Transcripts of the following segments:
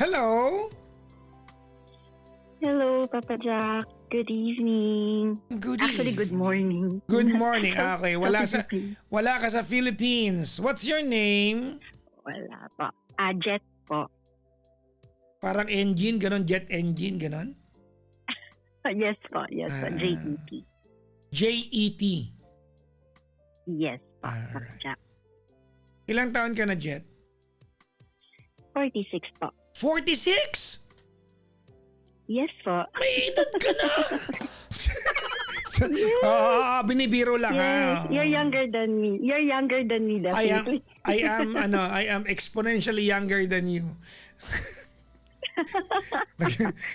Hello? Hello, Papa Jack. Good evening. Actually, good morning. Good morning. Okay, Philippines. wala ka sa Philippines. What's your name? Wala po. Jet po. Parang engine, ganon, jet engine, ganon? Yes po. JET. J-E-T. Yes po, Alright. Papa Jack. Ilang taon ka na, Jet? 46 po. 46? Yes po. May edad ka na! Binibiro lang Yes, ha. you're younger than me. You're younger than me, definitely. I am exponentially younger than you.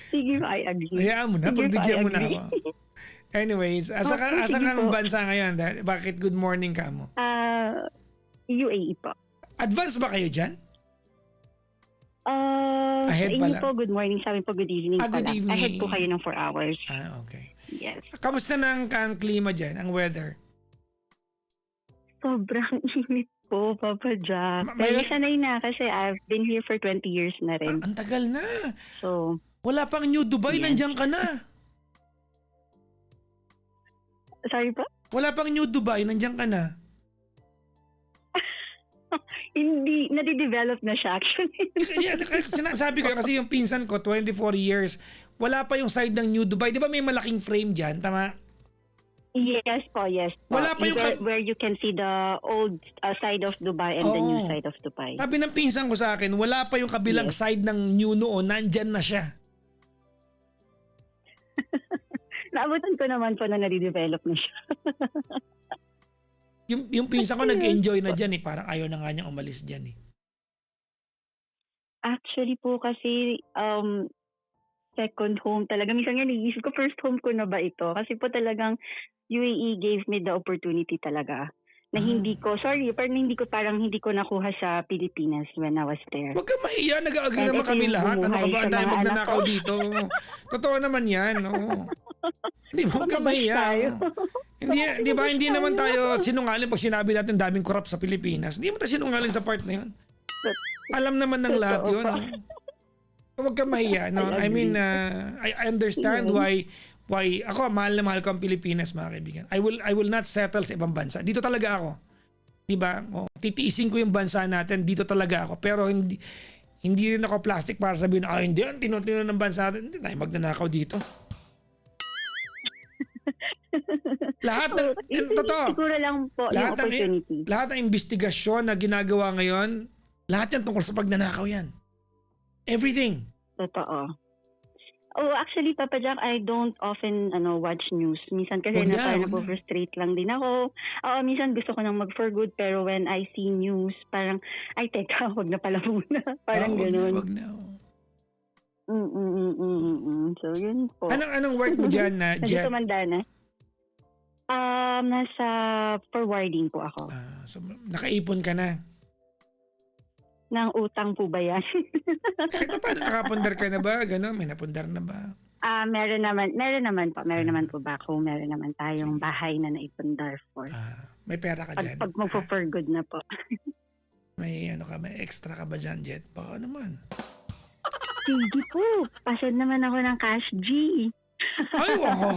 Sige po, I agree. Hayaan mo na, Sige po, pagbigyan I mo na agree. ako. Anyways, asa sige kang po. bansa ngayon? Bakit good morning ka mo? UAE po. Advance ba kayo dyan? Sa Ahead inyo pala. po, good morning. Sa amin po, good evening Good pala. evening. Ahead po kayo ng 4 hours. Okay. Yes. Kamusta ang klima dyan, ang weather? Sobrang init po, Papa Jack. Pero sanay na kasi I've been here for 20 years na rin. Ang tagal na. So, Wala pang New Dubai, Yes. nandiyan ka na. sorry po? Wala pang New Dubai, nandiyan ka na. Hindi, nadidevelop na siya actually. Sinasabi ko kasi yung pinsan ko, 24 years, wala pa yung side ng New Dubai. Di ba may malaking frame dyan? Tama? Yes po. Wala pa yung where you can see the old side of Dubai and the new Oo. side of Dubai. Sabi ng pinsan ko sa akin, wala pa yung kabilang Yes. side ng New noon, nandyan na siya. Naabutan ko naman po na nadidevelop na siya. Yung pinsan ko nag-enjoy na dyan eh. Parang ayaw na nga niyang umalis dyan eh. Actually po kasi second home talaga. Minsan nga nag-iisip ko first home ko na ba ito? Kasi po talagang UAE gave me the opportunity talaga na hindi ko parang hindi ko nakuha sa Pilipinas when I was there. Huwag ka mahiya, nag-agree And naman ito kami yung lahat. Ano ka bumuhay ba? sa Ang dahil mga magnanakaw anak ko. dito. Totoo naman yan. Oo. Hindi mo ka Matabash mahiya. tayo. Hindi ba? Hindi naman tayo sinungaling pag sinabi natin daming corrupt sa Pilipinas. Hindi mo tayo sinungaling sa part na yun. Alam naman ng lahat Totoo yun. pa. Huwag ka mahiya. No? I mean, I understand Yes. why ako mahal na mahal ko ang Pilipinas, mga kaibigan. I will not settle sa ibang bansa. Dito talaga ako. 'Di ba? Titiisin ko yung bansa natin, dito talaga ako. Pero hindi rin ako plastic para sabihin, hindi yan, tinutino ng bansa natin. Hindi tayo magnanakaw dito. Lahat ng, totoo. Siguro lang po yung opportunity. Lahat ng investigasyon na ginagawa ngayon, lahat yan tungkol sa pagnanakaw yan. Everything. Totoo. Oh, actually, Papa Jack, I don't often watch news. Minsan kasi Huwag na, parang huwag na. frustrate lang din ako. Minsan gusto ko nang mag-for good, pero when I see news, parang, ay, teka, huwag na pala muna. Parang ganun. Wag na. So, yun po. Anong work mo dyan na Jet? Nandito Mandana. Nasa forwarding po ako. So, nakaipon ka na. Nang utang po ba yan? Kahit pa paano, nakapundar ka na ba? Gano'n, may napundar na ba? Meron naman po. Meron naman po ba ako? Meron naman tayong bahay na naipundar for. May pera ka dyan. Pag magpo-for good na po. May extra ka ba dyan, Jet? Baka naman. Sige po. Pasad naman ako ng cash G. Ay, wow.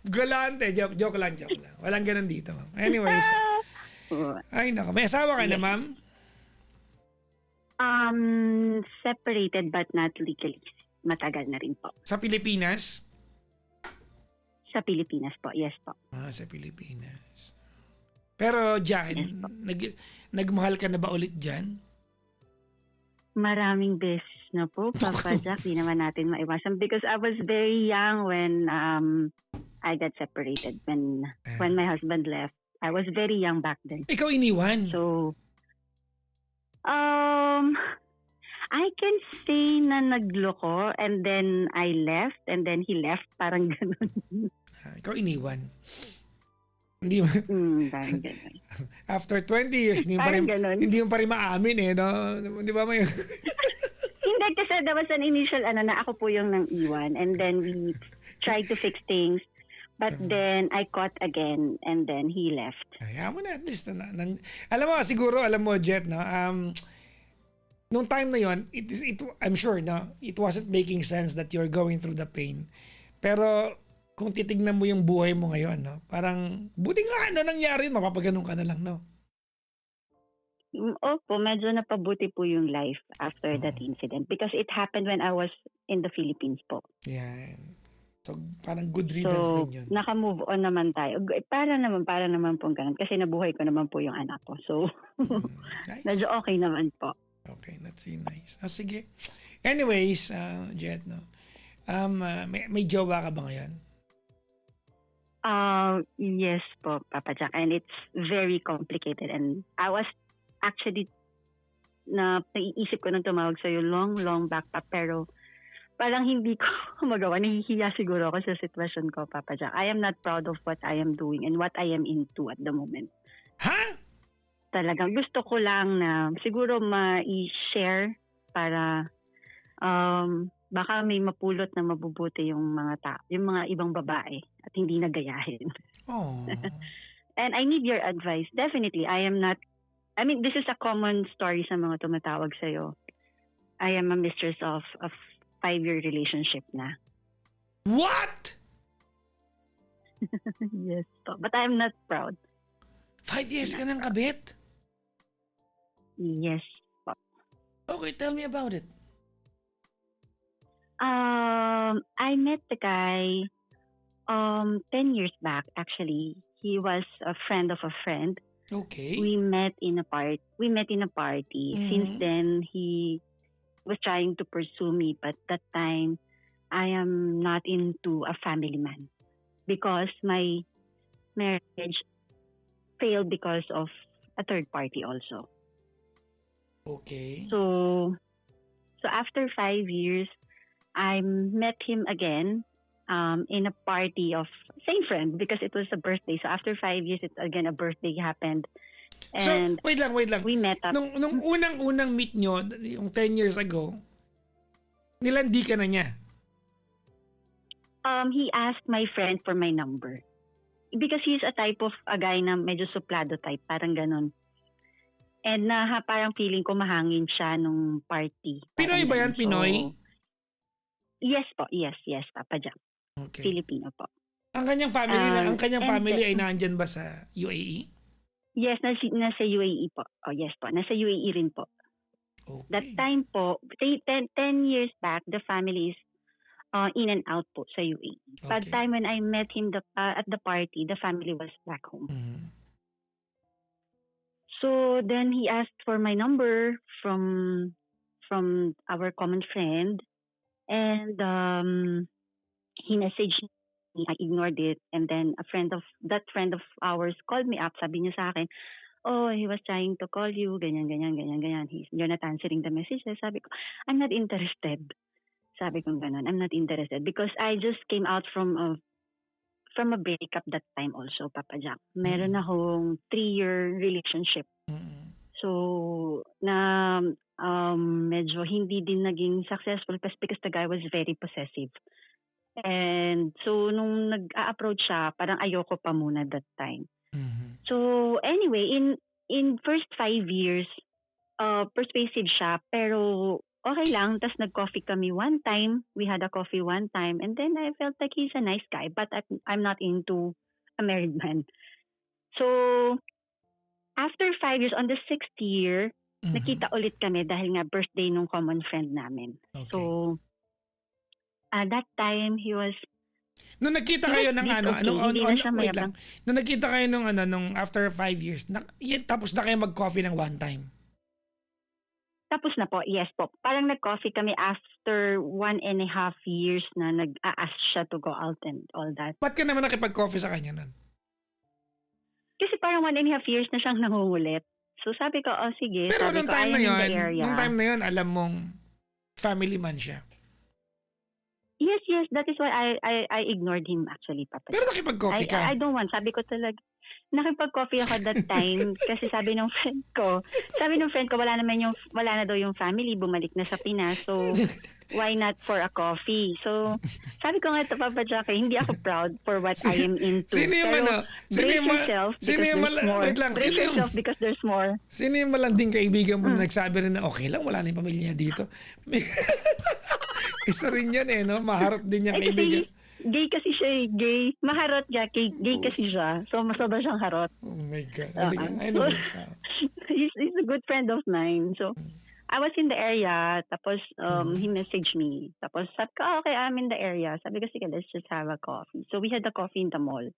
Galante. Joke lang. Walang ganun dito, ma'am. Anyways. Ay, nako. May asawa ka na, ma'am? Separated but not legally. Matagal na rin po. Sa Pilipinas? Sa Pilipinas po. Yes po. Sa Pilipinas. Pero dyan, Yes, po. nagmahal ka na ba ulit dyan? Maraming beses na po, Papa Jack. Di naman natin maiwasan. Because I was very young when I got separated. When my husband left. I was very young back then. Ikaw iniwan? So, I can say na nagloko and then I left and then he left. Parang ganun. Ikaw iniwan? Hindi mo, Parang ganun. after 20 years, Parang ganun. hindi mo pa rin maamin eh, no? Di ba may... Hindi, kasi there was an initial na ako po yung nang iwan and then we tried to fix things. But then I caught again and then he left. Kaya mo na at least. Alam mo, siguro, alam mo, Jet, no? nung time na yon, I'm sure na it wasn't making sense that you're going through the pain. Pero kung titignan mo yung buhay mo ngayon, no, parang buti nga ano nangyari, mapapaganon ka na lang, no? Opo, medyo napabuti po yung life after that incident because it happened when I was in the Philippines po. Yan. So, parang good riddance So, din yun. naka-move on naman tayo. Para naman po ganun kasi nabuhay ko naman po yung anak ko. So, Nice. medyo okay naman po. Okay, that's really nice. Sige. Anyways, Jet, no? May jowa ka ba ngayon? Yes po, Papa Jack. And it's very complicated. And I was actually naiisip ko nung tumawag sa'yo long back pa. Pero parang hindi ko magawa. Nahihiya siguro ako sa sitwasyon ko, Papa Jack. I am not proud of what I am doing and what I am into at the moment. Ha? Talagang gusto ko lang na siguro ma-share para baka may mapulot na mabubuti yung yung mga ibang babae at hindi nagayahin. Oh. And I need your advice. Definitely, this is a common story sa mga tumatawag sa'yo. I am a mistress of a 5-year relationship na. What? Yes po. But I'm not proud. 5 years ka ng kabit? Yes po. Okay, tell me about it. I met the guy 10 years back, actually. He was a friend of a friend. Okay. We met in a party. Mhm. Since then, he was trying to pursue me, but that time, I am not into a family man because my marriage failed because of a third party also. Okay. So after 5 years, I met him again in a party of same friend because it was a birthday. So after 5 years, it's again a birthday happened. And So, wait lang. we met up. Nung unang meet nyo, yung 10 years ago, nilandi ka na niya. He asked my friend for my number. Because he's a type of a guy na medyo suplado type, parang ganun. And parang feeling ko mahangin siya nung party. Pinoy Parang ba yan? ganun. Pinoy? Yes po. Yes, Papa Jack. Okay. Filipino po. Ang kanyang family and family ay nandyan ba sa UAE? Yes, nasa UAE po. Oh, yes po. Nasa UAE rin po. Okay. That time po, 10 years back, the family is in and out po sa UAE. But Okay. time when I met him at the party, the family was back home. Mhm. So then he asked for my number from our common friend, and he messaged me. I ignored it, and then a friend of ours called me up. Sabi niya sa akin, "Oh, he was trying to call you, ganyan. You're not answering the messages." Sabi ko, "I'm not interested." Sabi ko ganun, "I'm not interested because I just came out from a breakup that time also, Papa Jack. Meron akong 3-year relationship. Mhm. So, medyo hindi din naging successful because the guy was very possessive. And so, nung nag-a-approach siya, parang ayoko pa muna that time. Mhm. So, anyway, in first 5 years, persuasive siya, pero okay lang. Tapos nag-coffee kami one time. We had a coffee one time. And then I felt like he's a nice guy, but I'm not into a married man. So, after 5 years, on the 6th year, Mhm. nakita ulit kami dahil nga birthday nung common friend namin. Okay. So, that time, he was... Nung nagkita kayo ng He's ano, okay. Hindi na siya wait mayabang. lang. Nung nagkita kayo nung after 5 years, tapos na kayo mag-coffee ng one time. Tapos na po, yes po. Parang nag-coffee kami after 1.5 years na nag-a-ask siya to go out and all that. Ba't ka naman nakipag-coffee sa kanya nun? Kasi parang 1.5 years na siyang nangungulit. So sabi ko, oh sige. Pero sabi nung ko, time I na am in yun, the area. alam mong family man siya. Yes, that is why I ignored him actually, Papa. Pero nakipag-coffee ka. I don't want. Sabi ko talaga, nakipag-coffee ako that time kasi sabi ng friend ko, wala na daw yung family, bumalik na sa Pinas. So, why not for a coffee? So, sabi ko nga ito, Papa Jack, hindi ako proud for what I am into. Sino yung Pero ano? Sino brace yung yourself because there's more. wait lang, Brace yourself because there's more. sino yung malanding kaibigan mo na nagsabi rin na okay lang, wala na yung pamilya niya dito? Isa rin yan eh, no? Maharap din yung Ay, kaibigan. kasi gay kasi siya eh, gay. Maharot siya, gay kasi siya. So, masobra siyang harot. Oh my God. Sige, I know siya. He's a good friend of mine. So, I was in the area, tapos he messaged me. Tapos sabi ko, okay, I'm in the area. Sabi ko, sige, let's just have a coffee. So, we had a coffee in the mall.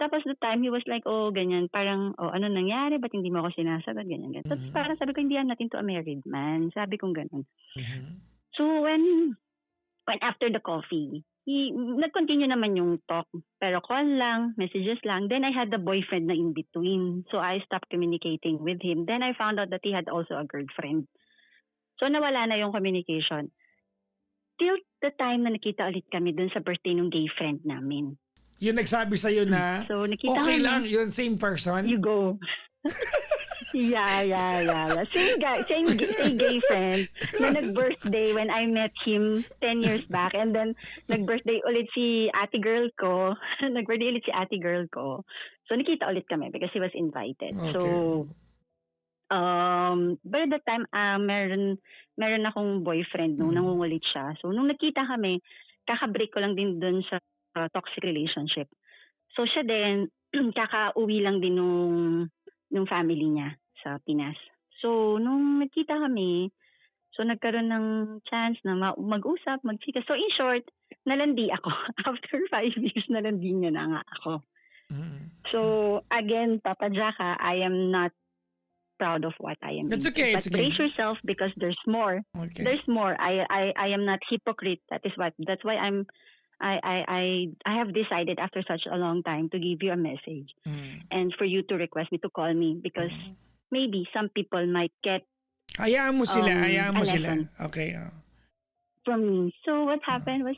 Tapos the time, he was like, oh, ganyan, parang, oh, ano nangyari? Ba't hindi mo ako sinasagot? Ganyan, ganyan. Tapos parang sabi ko, hindi I'm not into a married man. Sabi ko ganun. So, when after the coffee, nag-continue naman yung talk. Pero call lang, messages lang. Then I had the boyfriend na in between. So I stopped communicating with him. Then I found out that he had also a girlfriend. So nawala na yung communication. Till the time na nakita ulit kami dun sa birthday ng gay friend namin. Yung nagsabi sa'yo na, So nakita okay kami, lang, yun, same person? you go. Yeah. Same gay friend na nag-birthday when I met him 10 years back. And then, nag-birthday ulit si ate girl ko. So, nakita ulit kami because he was invited. Okay. So, but at that time, meron akong boyfriend nung nangungulit siya. So, nung nakita kami, kaka-break ko lang din dun sa toxic relationship. So, siya din, kaka-uwi lang din nung family niya sa Pinas. So, nung nagkita kami, so nagkaroon ng chance na mag-usap, magchika. So, in short, nalandi ako. After 5 years, nalandi niya na nga ako. So, again, Papa Jaka, I am not proud of what I am. It's into. okay, But it's okay. brace yourself because there's more. Okay. There's more. I am not hypocrite. That's why I have decided after such a long time to give you a message and for you to request me to call me because maybe some people might get Hayaan mo sila, hayaan mo a sila. lesson. Okay. from me. So what happened was,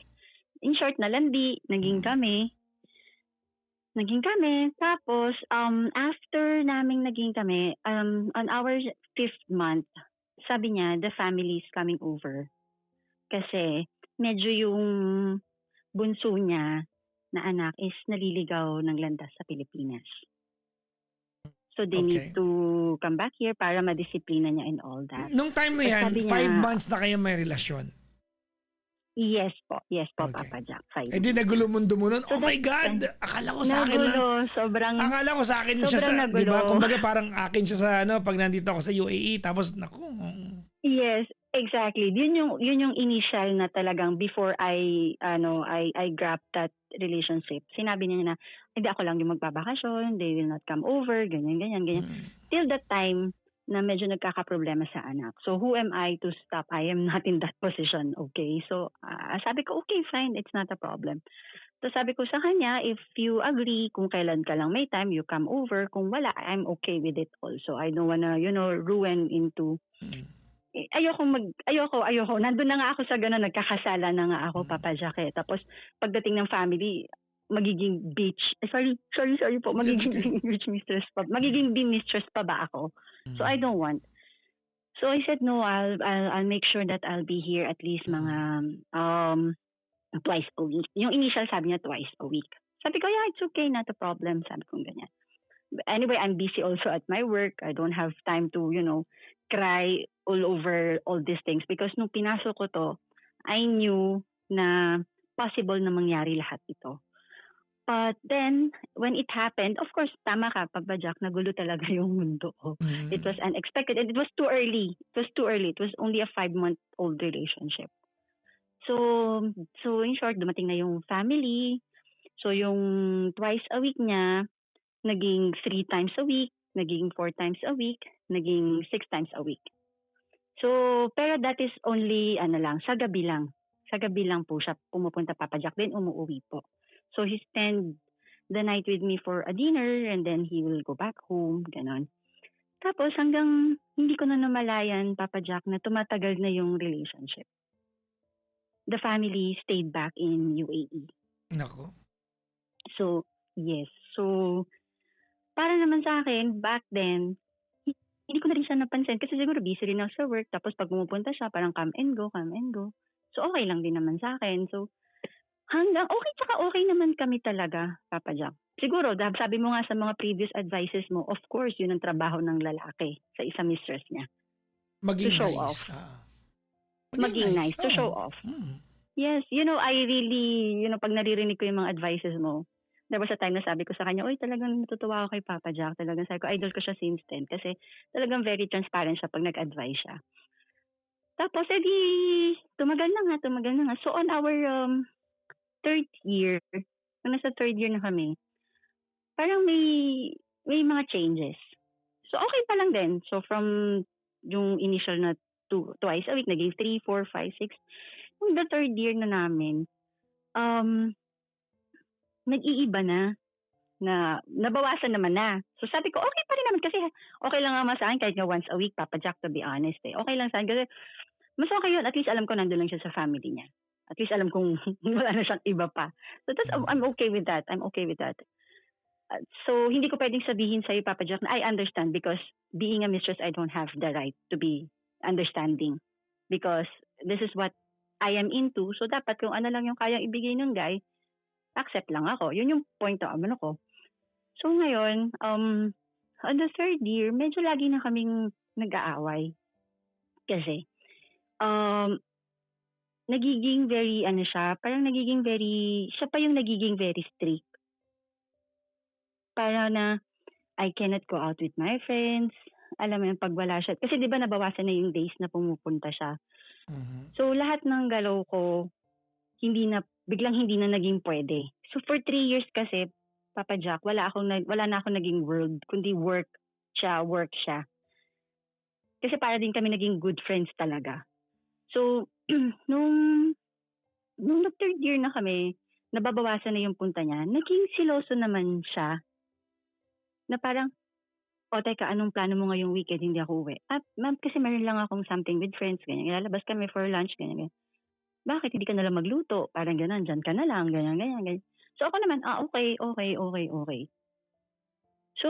in short, nalandi, naging kami. Tapos, after naming naging kami, on our 5th month, sabi niya, the family is coming over. Kasi, medyo yung bunso niya na anak is naliligaw ng landas sa Pilipinas. So they need to come back here para madisiplina niya and all that. Nung time na But yan, sabi 5 niya- months na kayo may relasyon. Yes po, Okay. Papa Jack. 5 Eh di nagulo mundo mo nun. So oh my that's- God! Akala ko sa akin lang. Nagulo, sobrang... Akala ko sa akin siya sa, Sobrang di ba? nagulo. Kumbaga parang akin siya sa pag nandito ako sa UAE, tapos naku. Yes, exactly. Yun yung initial na talagang before I grabbed that relationship. Sinabi niya na, hindi ako lang yung magbabakasyon, they will not come over, ganyan. Till that time na medyo nagkakaproblema sa anak. So who am I to stop? I am not in that position, okay? So sabi ko, okay, fine, it's not a problem. So sabi ko sa kanya, if you agree, kung kailan ka lang may time, you come over. Kung wala, I'm okay with it also. I don't wanna, ruin into... Ayoko. Nandun na nga ako sa gano'n, nagkakasala na nga ako, Papa Jack. Tapos, pagdating ng family, magiging bitch. Sorry po. Magiging bitch mistress pa. Magiging mistress pa ba ako? So, I don't want. So, I said, no, I'll make sure that I'll be here at least mga twice a week. Yung initial sabi niya, twice a week. Sabi ko, yeah, it's okay, not a problem. Sabi ko ganyan. Anyway, I'm busy also at my work. I don't have time to, cry all over all these things because nung pinasok ko to, I knew na possible na mangyari lahat ito. But then, when it happened, of course, tama ka, Papa Jack, nagulo talaga yung mundo ko. It was unexpected and it was too early. It was only a 5-month-old relationship. So in short, dumating na yung family. So yung twice a week niya, naging 3 times a week, naging 4 times a week, naging 6 times a week. So, pero that is only, sa gabi lang. Sa gabi lang po siya pumupunta, Papa Jack, then umuwi po. So, he spend the night with me for a dinner and then he will go back home, ganon. Tapos hanggang hindi ko na namalayan, Papa Jack, na tumatagal na yung relationship. The family stayed back in UAE. Nako. So, yes. So, para naman sa akin, back then, hindi ko na rin siya napansin kasi siguro busy rin ako sa work. Tapos pag pumupunta siya, parang come and go, come and go. So, okay lang din naman sa akin. So, hanggang okay, tsaka okay naman kami talaga, Papa Jack. Siguro, sabi mo nga sa mga previous advices mo, of course, yun ang trabaho ng lalaki sa isang mistress niya. Maging To show nice. off. Maging Maging nice, to Oo. show off. Mm. Yes, I really, pag naririnig ko yung mga advices mo, there was a time na sabi ko sa kanya, uy, talagang natutuwa ako kay Papa Jack. Talagang sabi ko, idol ko siya since then. Kasi talagang very transparent siya pag nag-advise siya. Tapos, edi, tumagal na nga. So, on our third year, nung nasa third year na kami, parang may mga changes. So, okay pa lang din. So, from yung initial na twice a week, naging 3, 4, 5, 6. Yung the third year na namin, nag-iiba na nabawasan naman na. So sabi ko, okay pa rin naman kasi okay lang naman sa akin kahit nga once a week, Papa Jack, to be honest eh. Okay lang sa akin kasi mas okay yun. At least alam ko nandun lang siya sa family niya. At least alam kong wala na siyang iba pa. So I'm okay with that. So hindi ko pwedeng sabihin sa'yo, Papa Jack, na I understand because being a mistress, I don't have the right to be understanding. Because this is what I am into. So dapat kung ano lang yung kayang ibigay ng guy, accept lang ako. Yun yung point na ano ko. So ngayon, on the third year, medyo lagi na kaming nag-aaway. Kasi, nagiging very, siya pa yung nagiging very strict. Para na, I cannot go out with my friends. Alam mo yung pag wala siya. Kasi di ba nabawasan na yung days na pumupunta siya. Mhm. So lahat ng galaw ko, biglang hindi na naging pwede. So for 3 years kasi, Papa Jack, wala na akong naging world, kundi work siya. Kasi para din kami naging good friends talaga. So, nung third year na kami, nababawasan na yung punta niya, naging siloso naman siya. Na parang, teka, anong plano mo ngayong weekend? Hindi ako uwi. Ma'am, kasi meron lang akong something with friends, ganyan. Ilalabas kami for lunch, ganyan. Bakit hindi ka na lang magluto? Parang gano'n, dyan ka na lang, ganyan. So ako naman, okay. So,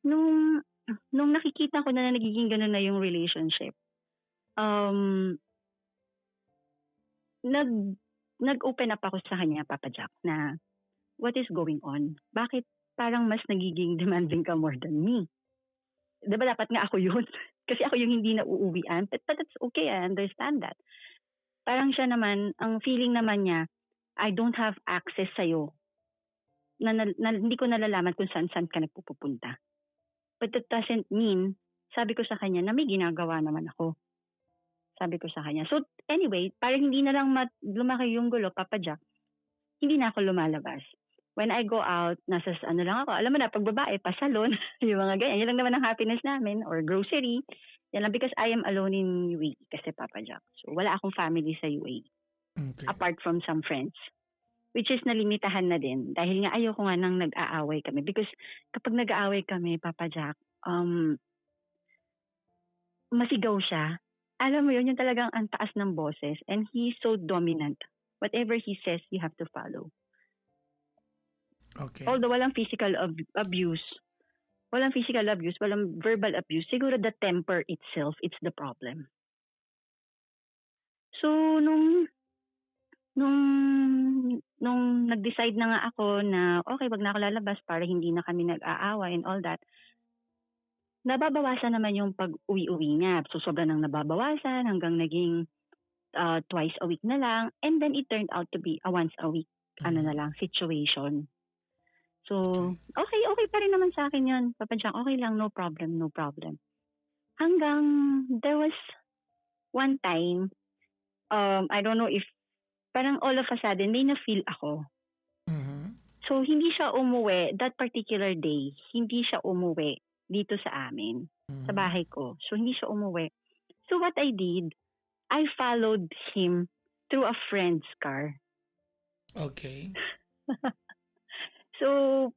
nung nakikita ko na nagiging gano'n na yung relationship, nag-open up ako sa kanya, Papa Jack, na what is going on? Bakit parang mas nagiging demanding ka more than me? Diba dapat nga ako yun? Kasi ako yung hindi na uuwian. But that's okay, I understand that. Parang siya naman, ang feeling naman niya, I don't have access sa'yo. Na hindi ko nalalaman kung saan ka nagpupunta. But that doesn't mean, sabi ko sa kanya, na may ginagawa naman ako. Sabi ko sa kanya. So anyway, parang hindi na lang lumaki yung gulo, Papa Jack. Hindi na ako lumalabas. When I go out, nasa lang ako. Alam mo na, pag babae, pasalon, yung mga ganyan. Yan lang naman ang happiness namin. Or grocery. Yan lang because I am alone in UAE kasi, Papa Jack. So wala akong family sa UAE. Okay. Apart from some friends. Which is nalimitahan na din. Dahil nga ayoko nga nang nag-aaway kami. Because kapag nag-aaway kami, Papa Jack, masigaw siya. Alam mo yun, yung talagang ang taas ng boses. And he's so dominant. Whatever he says, you have to follow. Okay. Although walang physical abuse, walang verbal abuse, siguro the temper itself, it's the problem. So, nung nag-decide na nga ako na, okay, wag na ako lalabas para hindi na kami nag-aaway and all that, nababawasan naman yung pag-uwi-uwi niya. So, sobra nang nababawasan hanggang naging twice a week na lang. And then, it turned out to be a once a week situation. So, okay pa rin naman sa akin yun. Papa Jack, okay lang, no problem. Hanggang there was one time, I don't know if, parang all of a sudden, may na-feel ako. Mhm. So, hindi siya umuwi, that particular day, hindi siya umuwi dito sa amin, sa bahay ko. So, hindi siya umuwi. So, what I did, I followed him through a friend's car. Okay. So,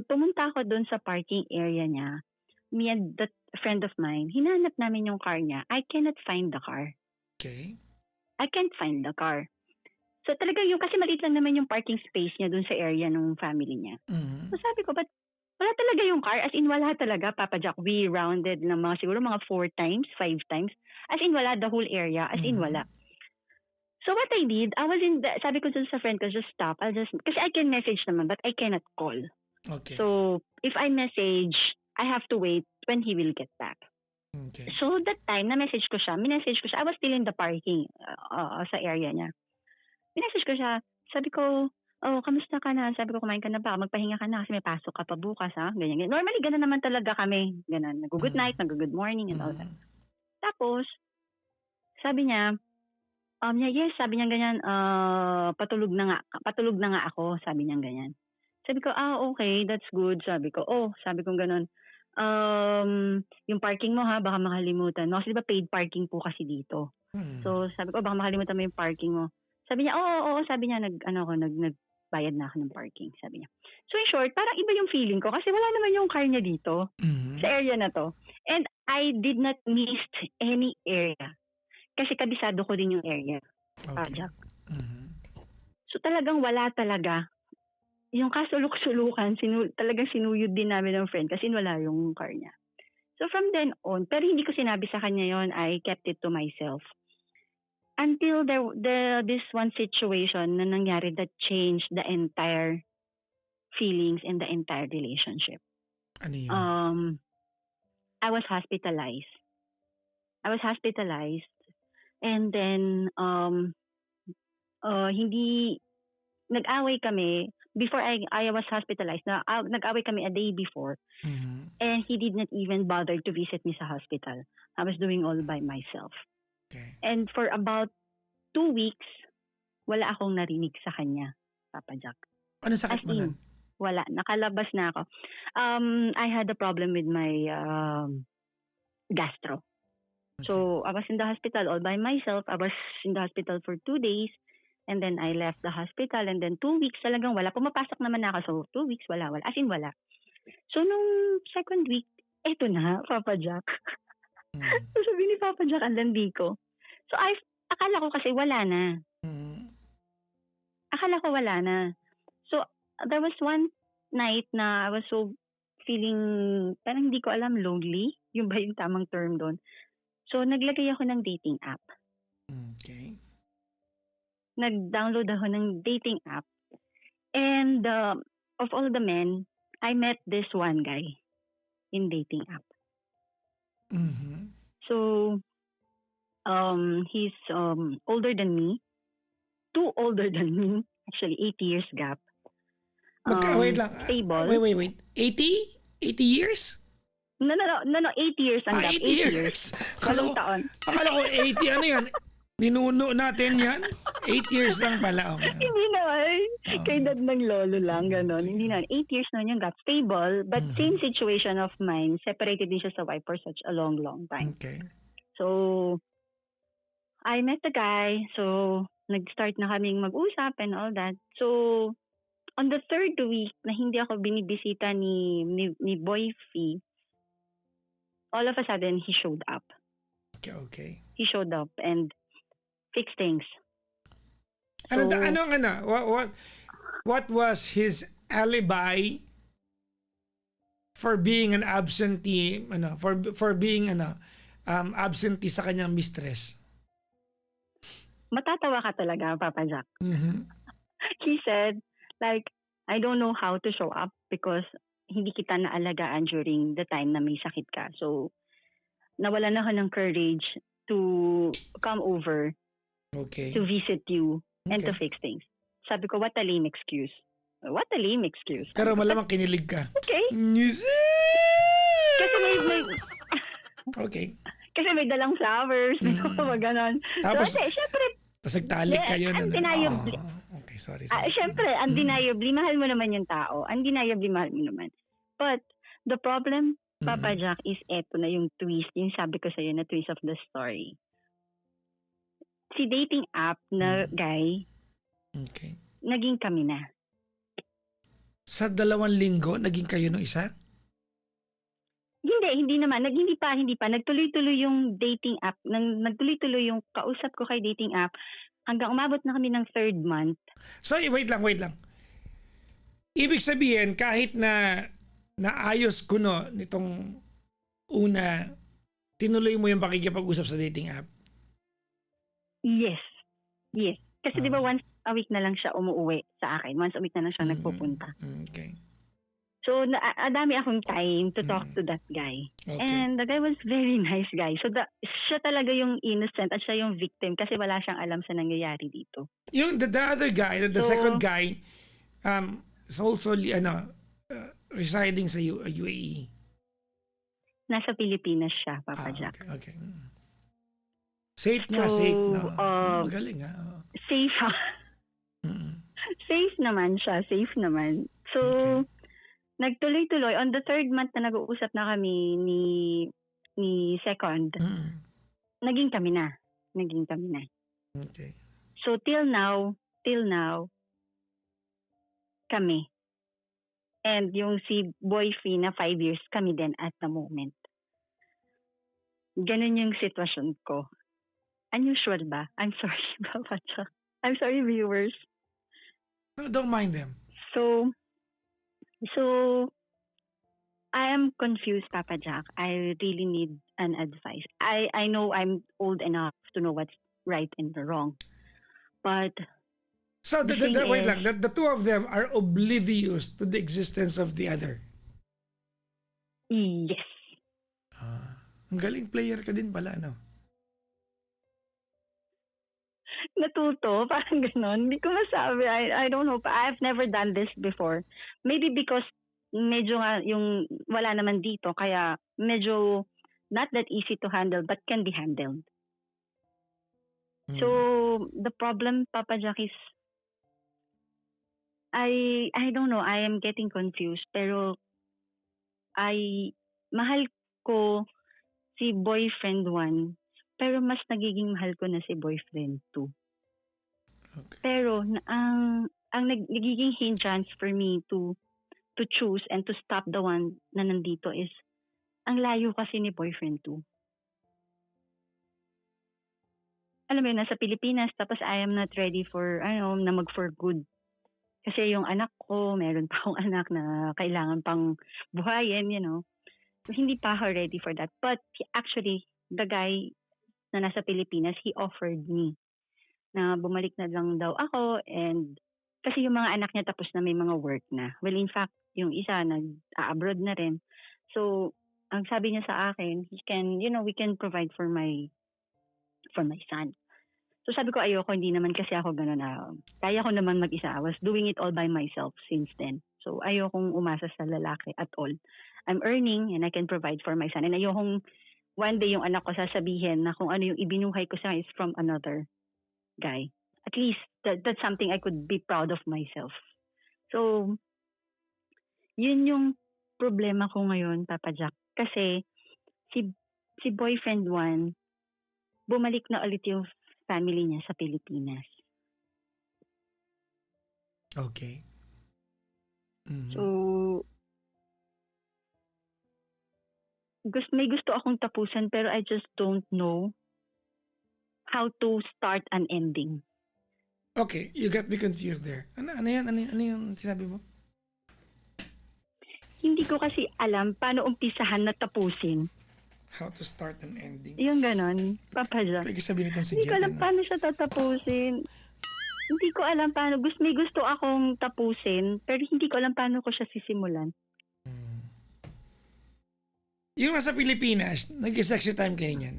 pumunta ako doon sa parking area niya. Me and that friend of mine, hinanap namin yung car niya. I cannot find the car. Okay. I can't find the car. So talagang yung, kasi maliit lang naman yung parking space niya doon sa area ng family niya. Mhm. So sabi ko, ba't wala talaga yung car. As in, wala talaga, Papa Jack. We rounded ng siguro mga 4 times, 5 times. As in, wala the whole area. As in, wala. So what I did, sabi ko dun sa friend ko, just stop. Kasi I can message naman, but I cannot call. Okay. So if I message, I have to wait when he will get back. Okay. So that time, minessage ko siya. I was still in the parking sa area niya. Minessage ko siya. Sabi ko, oh, kamusta ka na? Sabi ko, kumain ka na ba? Magpahinga ka na kasi may pasok ka pa bukas, ha? Ganyan. Normally, ganun naman talaga kami. Ganun. Nag-good night, nag-good morning, and all that. Tapos, sabi niya, yes, sabi niya ganyan, patulog na nga ako, sabi niya ganyan. Sabi ko, okay, that's good. Sabi ko, sabi ko ganun. Yung parking mo ha, baka makalimutan mo. Kasi diba paid parking po kasi dito. So sabi ko, baka makalimutan mo yung parking mo. Sabi niya, oo, sabi niya, nagbayad na ako ng parking, sabi niya. So in short, parang iba yung feeling ko kasi wala naman yung car niya dito, sa area na to. And I did not miss any area. Kasi kabisado ko din yung area. Okay. So talagang wala talaga. Yung kasulok-sulukan, talagang sinuyod din namin ng friend kasi wala yung car niya. So from then on, pero hindi ko sinabi sa kanya yon, I kept it to myself. Until this one situation na nangyari that changed the entire feelings and the entire relationship. Ano yun? I was hospitalized. And then, hindi, nag-away kami, before I was hospitalized, nag-away kami a day before, and he did not even bother to visit me sa hospital. I was doing all by myself. Okay. And for about 2 weeks, wala akong narinig sa kanya, Papa Jack. Ano sakit mo nun? Wala, nakalabas na ako. I had a problem with my gastro. So, I was in the hospital all by myself. I was in the hospital for 2 days. And then, I left the hospital. And then, 2 weeks talagang wala. Pumapasok naman ako. So, 2 weeks, wala. As in, wala. So, nung second week, eto na, Papa Jack. So, sabi ni Papa Jack, ang landi ko. So, akala ko kasi wala na. Akala ko wala na. So, there was one night na I was so feeling, parang hindi ko alam, lonely. Yung ba yung tamang term doon? So, naglagay ako ng dating app. Okay. Nag-download ako ng dating app. And of all the men, I met this one guy in dating app. So, he's older than me. 2 older than me. Actually, 8 years gap. Wait lang. Stable. Wait. 80 years? No, 8 years ang gap. 8 years? Walong taon. Akala ko 80, ano yan? Ninuno natin yan? 8 years lang pala. Okay. Hindi naman. Kay dad ng lolo lang, gano'n. Hindi naman. 8 years na yun got stable, but same situation of mine. Separated din siya sa wife for such a long time. Okay. So, I met the guy. So, nag-start na kaming mag-usap and all that. So, on the 3rd week na hindi ako binibisita ni Boyfie, all of a sudden, he showed up. Okay. He showed up and fixed things. What was his alibi for being an absentee, for being absentee sa kanyang mistress? Matatawa ka talaga, Papa Jack. He said, like, I don't know how to show up because hindi kita naalagaan during the time na may sakit ka. So, nawalan ako ng courage to come over to visit you and to fix things. Sabi ko, what a lame excuse. What a lame excuse. Pero malamang kinilig ka. Okay. Kasi may Okay. Kasi may dalang flowers, may mga ganon. Tapos, so, syempre, tapos nagtalik kayo na. Undeniably. Okay, sorry. Syempre, undeniably, mahal mo naman yung tao. Undeniably, mahal mo naman. But, the problem, Papa Jack, is eto na yung twist. Yung sabi ko sa'yo na twist of the story. Si dating app na guy, naging kami na. Sa 2 linggo, naging kayo ng isa? Hindi naman. Hindi pa. Nagtuloy-tuloy yung dating app. Nagtuloy-tuloy yung kausap ko kay dating app hanggang umabot na kami ng 3rd month. So, wait lang. Ibig sabihin, kahit na naayos ko no nitong una, tinuloy mo yung pakikipag-usap sa dating app? Yes. Yes. Kasi di ba Ah. once a week na lang siya umuwi sa akin. Once a week na lang siya nagpupunta. Okay. So, dami akong time to talk to that guy. Okay. And the guy was very nice guy. So, siya talaga yung innocent at siya yung victim kasi wala siyang alam sa nangyayari dito. Yung the other guy, the So- second guy, is also residing sa UAE. Nasa Pilipinas siya, Papa Ah, Jack. okay. Safe nga, So, safe na. Safe. Magaling Mm. Safe naman siya. Safe naman. So, Okay. nagtuloy-tuloy. On the third month na nag-uusap na kami ni second, Mm. naging kami na. Okay. So, till now, kami. And yung si boyfriend na 5 years kami din at the moment. Ganun yung sitwasyon ko. Unusual ba? I'm sorry, Papa Jack. I'm sorry, viewers. No, don't mind them. So, I am confused, Papa Jack. I really need an advice. I know I'm old enough to know what's right and wrong. But, So, The thing wait is- lang. The two of them are oblivious to the existence of the other. yes. Ang galing player ka din pala, no? Natuto, parang ganon. Hindi ko masabi. I don't know. I've never done this before. Maybe because medyo nga yung wala naman dito, kaya medyo not that easy to handle but can be handled. Mm. So, the problem, Papa Jack, is I don't know. I am getting confused. Pero mahal ko si boyfriend 1, pero mas nagiging mahal ko na si boyfriend 2. Okay. Pero ang nagiging hindrance for me to choose and to stop the one na nandito is ang layo kasi ni boyfriend 2. Alam mo yun, nasa Pilipinas, tapos I am not ready for, na mag-for good. Kasi yung anak ko, meron pa akong anak na kailangan pang buhayin, So, hindi pa ako ready for that. But actually, the guy na nasa Pilipinas, he offered me na bumalik na lang daw ako and kasi yung mga anak niya tapos na may mga work na. Well, in fact, yung isa nag-abroad na rin. So, ang sabi niya sa akin, we can provide for my son. So sabi ko ayoko, hindi naman kasi ako gano'n na kaya ko naman mag-isa. I was doing it all by myself since then. So ayokong umasa sa lalaki at all. I'm earning and I can provide for my son. And ayokong one day yung anak ko sasabihin na kung ano yung ibinuhay ko sa is from another guy. At least that's something I could be proud of myself. So yun yung problema ko ngayon, Papa Jack. Kasi si boyfriend 1, bumalik na ulit yung family niya sa Pilipinas. Okay. Mhm. So, may gusto akong tapusan pero I just don't know how to start an ending. Okay, you got me confused there. Ano yung sinabi mo? Hindi ko kasi alam paano umpisahan na tapusin. How to start an ending. Yung ganon, Papa Jack. Pwede sabihin itong si Hindi ko Jet. alam paano siya tatapusin. Hindi ko alam paano. May gusto akong tapusin pero hindi ko alam paano ko siya sisimulan. Yung nasa Pilipinas, nag-sexy time kayo niyan.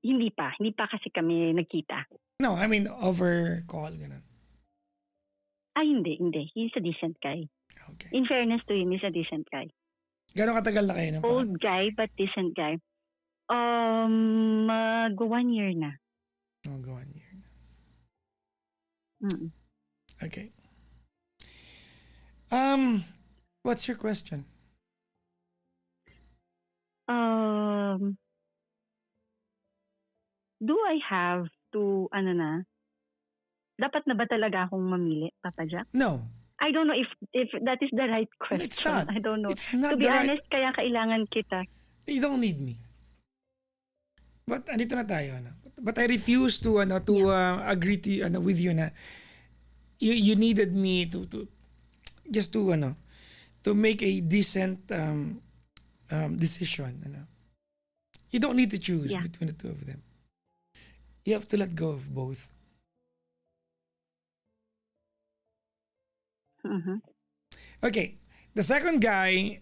Hindi pa kasi kami nagkita. No, I mean over call, ganun. Hindi. He's a decent guy. Okay. In fairness to him, he's a decent guy. Gano'ng katagal na kayo ng Old guy, but decent guy. Mag 1 year na. Oh, go on here. Mm. Okay. What's your question? Do I have to, dapat na ba talaga akong mamili, Papa Jack? No, I don't know if that is the right question. it's not. I don't know. It's not To be the right. honest, kaya kailangan kita. You don't need me. But andito na tayo, ano. But I refuse to agree to with you na you needed me to just to make a decent decision. You don't need to choose Yeah. between the two of them. You have to let go of both. Mhm. Okay, the second guy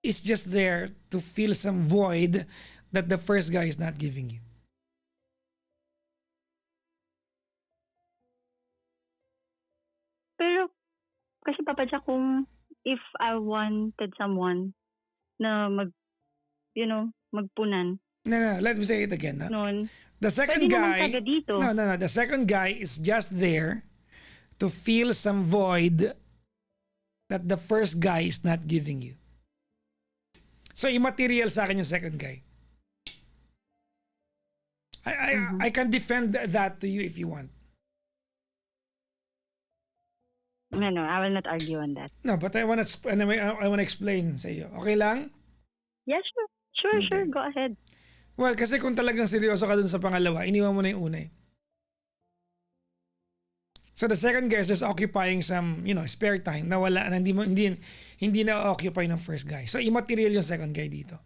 is just there to fill some void that the first guy is not giving you. Pero kasi Papa Jack, kung if I wanted someone na magpunan No, let me say it again. noon, The pwede second naman guy, taga dito. no. The second guy is just there to fill some void that the first guy is not giving you. So immaterial sa akin yung second guy. I can defend that to you if you want. No, I will not argue on that. No, but I wanna explain sa iyo. Okay lang? Yeah, sure. Okay. Go ahead. Well, kasi kung talagang seryoso ka dun sa pangalawa, iniwan mo na yung una eh. So the second guy is just occupying some, spare time na wala, na hindi na occupy ng first guy. So immaterial yung second guy dito.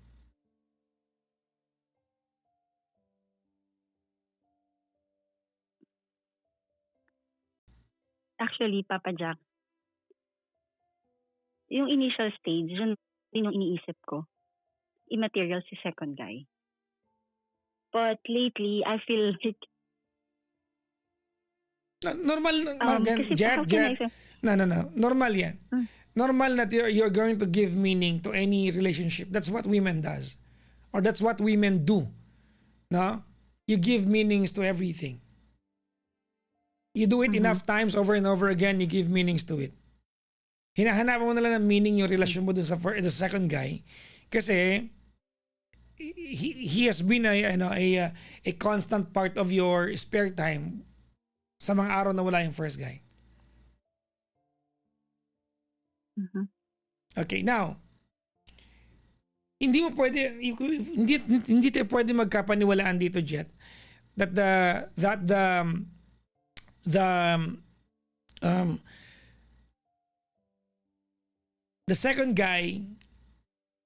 Actually, Papa Jack, yung initial stage, yun din yung iniisip ko. Immaterial si second guy. But lately, I feel like, Normal, kasi Jet. how can I say, No. Normal yan. Mm. Normal that you're going to give meaning to any relationship. That's what women does. Or that's what women do. No? You give meanings to everything. You do it enough times over and over again, you give meanings to it. Hinahanapan mo na lang ng meaning yung relasyon mo dun sa the second guy kasi he has been a constant part of your spare time sa mga araw na wala yung first guy. Okay, now, hindi tayo pwede magkapaniwalaan dito, Jet, that the second guy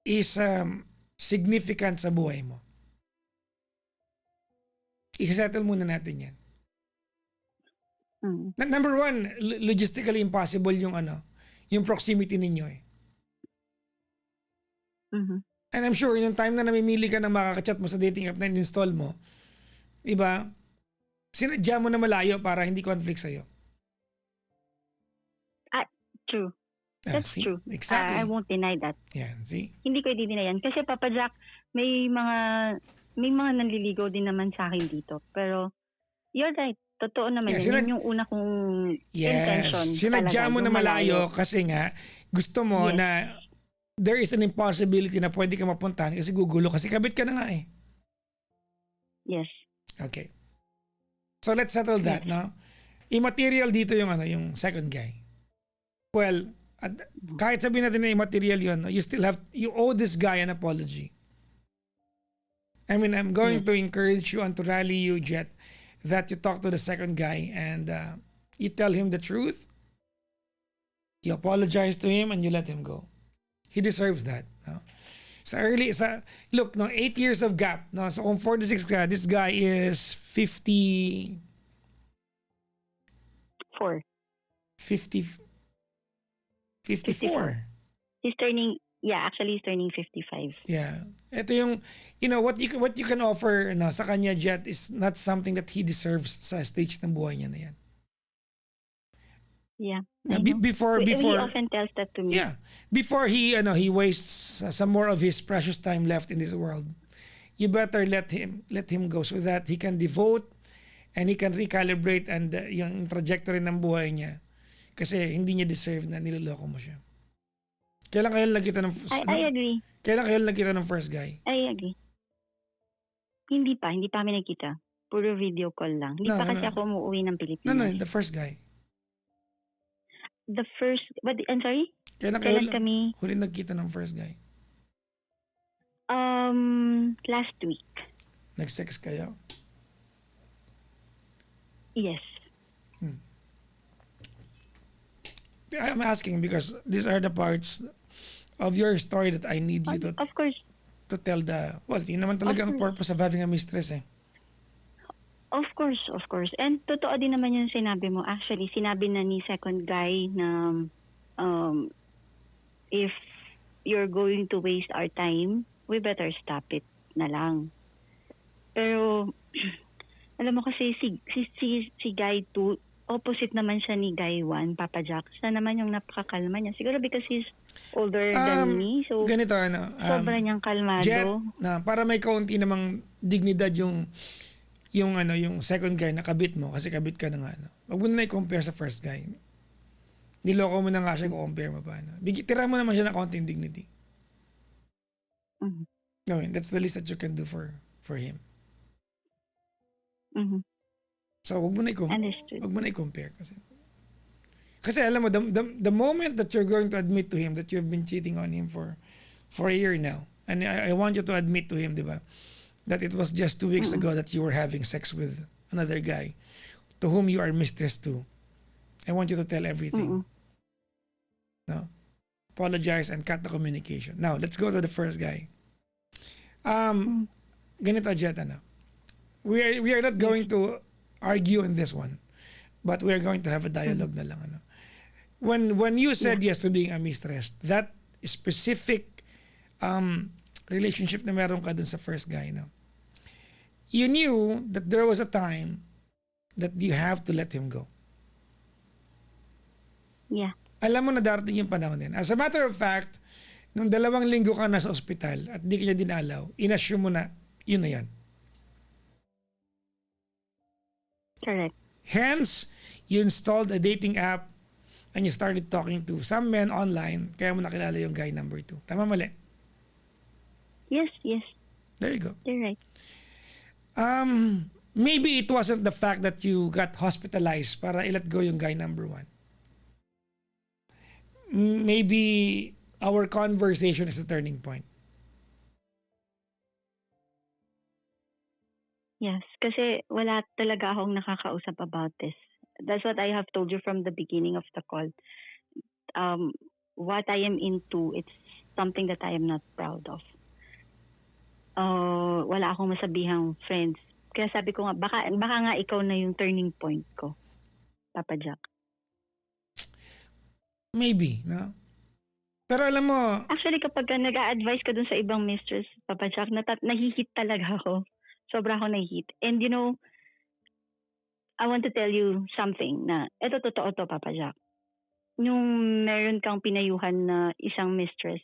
is significant sa buhay mo. I-settle muna natin yan. Number one, logistically impossible yung proximity ninyo eh. And I'm sure yung time na namimili ka ng makakachat mo sa dating app na install mo, diba? Sinadya mo na malayo para hindi conflict sa'yo. True. That's See? true. Exactly. I won't deny that. Yan, see? Hindi ko i-deny yan. Kasi Papa Jack, may mga nanliligaw din naman sa akin dito. Pero, you're right. Totoo naman yan. Yun yung una kong intention. Sinadya talaga, mo na yung malayo kasi nga gusto mo na there is an impossibility na pwede ka mapuntahan kasi gugulo kasi kabit ka na nga eh. Yes. Okay. So let's settle that, no? Immaterial dito yung second guy. Well, kahit sabihin natin na immaterial yun, no, you owe this guy an apology. I mean, I'm going to encourage you and to rally you, Jet, that you talk to the second guy and you tell him the truth. You apologize to him and you let him go. He deserves that. No? Look, 8 years of gap. No? So kung 46 ka, this guy is 54. 54. He's turning 55. Yeah. Ito yung, what you can offer sa kanya, Jet, is not something that he deserves sa stage ng buhay niya na yan. Yeah. Before he often tells that to me. Yeah. Before he wastes some more of his precious time left in this world, you better let him go so that he can devote and he can recalibrate and yung trajectory ng buhay niya. Kasi hindi niya deserve na niloloko mo siya. Kailan kayo nakita ng I agree. Kailan kayo nakita ng first guy? I agree. Hindi pa kami nakita. Puro video call lang. Hindi pa kasi ako umuwi ng Pilipinas. No, the first guy. The first, I'm sorry? Kailan kami? Huli nagkita ng first guy? Last week. Nag-sex kayo? Yes. I'm asking because these are the parts of your story that I need you Of course. to tell well, yun naman talaga ang course. purpose of having a mistress eh. Of course, of course. And totoo din naman yung sinabi mo. Actually, sinabi na ni second guy na um, if you're going to waste our time, we better stop it na lang. Pero, alam mo kasi si Guy 2, opposite naman siya ni Guy 1, Papa Jack. Siya naman yung napakakalma niya. Siguro because he's older than me. So, Ganito sobra niyang kalmado. Jet, na para may kaunti namang dignidad yung second guy na kabit mo kasi kabit ka na nga. Wag mo na i-compare sa first guy. Niloko mo na nga siya kung compare mo pa. Tira mo naman siya ng kaunting dignity. Mhm. No, that's the least that you can do for him. Mhm. So wag mo na Understood. i-compare kasi alam mo the moment that you're going to admit to him that you've been cheating on him for a year now, and I want you to admit to him, di ba, that it was just 2 weeks ago that you were having sex with another guy to whom you are mistress to. I want you to tell everything. No? Apologize and cut the communication. Now, let's go to the first guy. Ganito, Jet, we are not going to argue on this one, but we are going to have a dialogue na lang. When you said yes to being a mistress, that specific relationship na meron ka dun sa first guy, you knew that there was a time that you have to let him go. Yeah. Alam mo na darating yung panahon din. As a matter of fact, nung 2 linggo ka na sa ospital at di ka niya dinalaw, inassume mo na, yun na yan. Correct. Hence, you installed a dating app and you started talking to some men online, kaya mo nakilala yung guy number 2. Tama, mali? Yes. There you go. You're right. Maybe it wasn't the fact that you got hospitalized para i-let go yung guy number 1. Maybe our conversation is the turning point. Yes, kasi wala talaga akong nakakausap about this. That's what I have told you from the beginning of the call. What I am into, it's something that I am not proud of. Wala akong masabihang friends. Kaya sabi ko nga, baka nga ikaw na yung turning point ko, Papa Jack. Maybe, no? Pero alam mo, Actually, kapag nag-a-advise ka dun sa ibang mistress, Papa Jack, nahihit talaga ako. Sobra ako nahihit. And you know, I want to tell you something na, eto totoo to, Papa Jack. Yung meron kang pinayuhan na isang mistress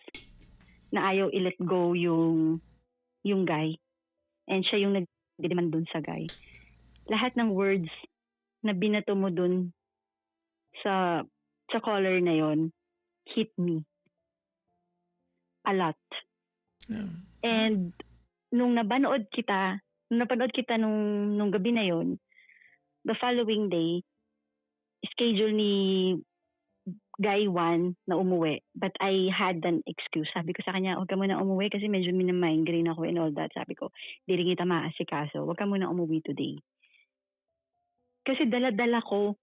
na ayaw i-let go yung guy, and siya yung nag-demand dun sa guy. Lahat ng words na binato mo dun sa caller na yon hit me a lot. And nung napanood kita nung gabi na yon, the following day, schedule ni Guy 1 na umuwi. But I had an excuse. Sabi ko sa kanya, huwag ka muna umuwi kasi medyo minamigraine ako and all that. Sabi ko, di rin kita maasikaso. Huwag ka muna umuwi today. Kasi dala-dala ko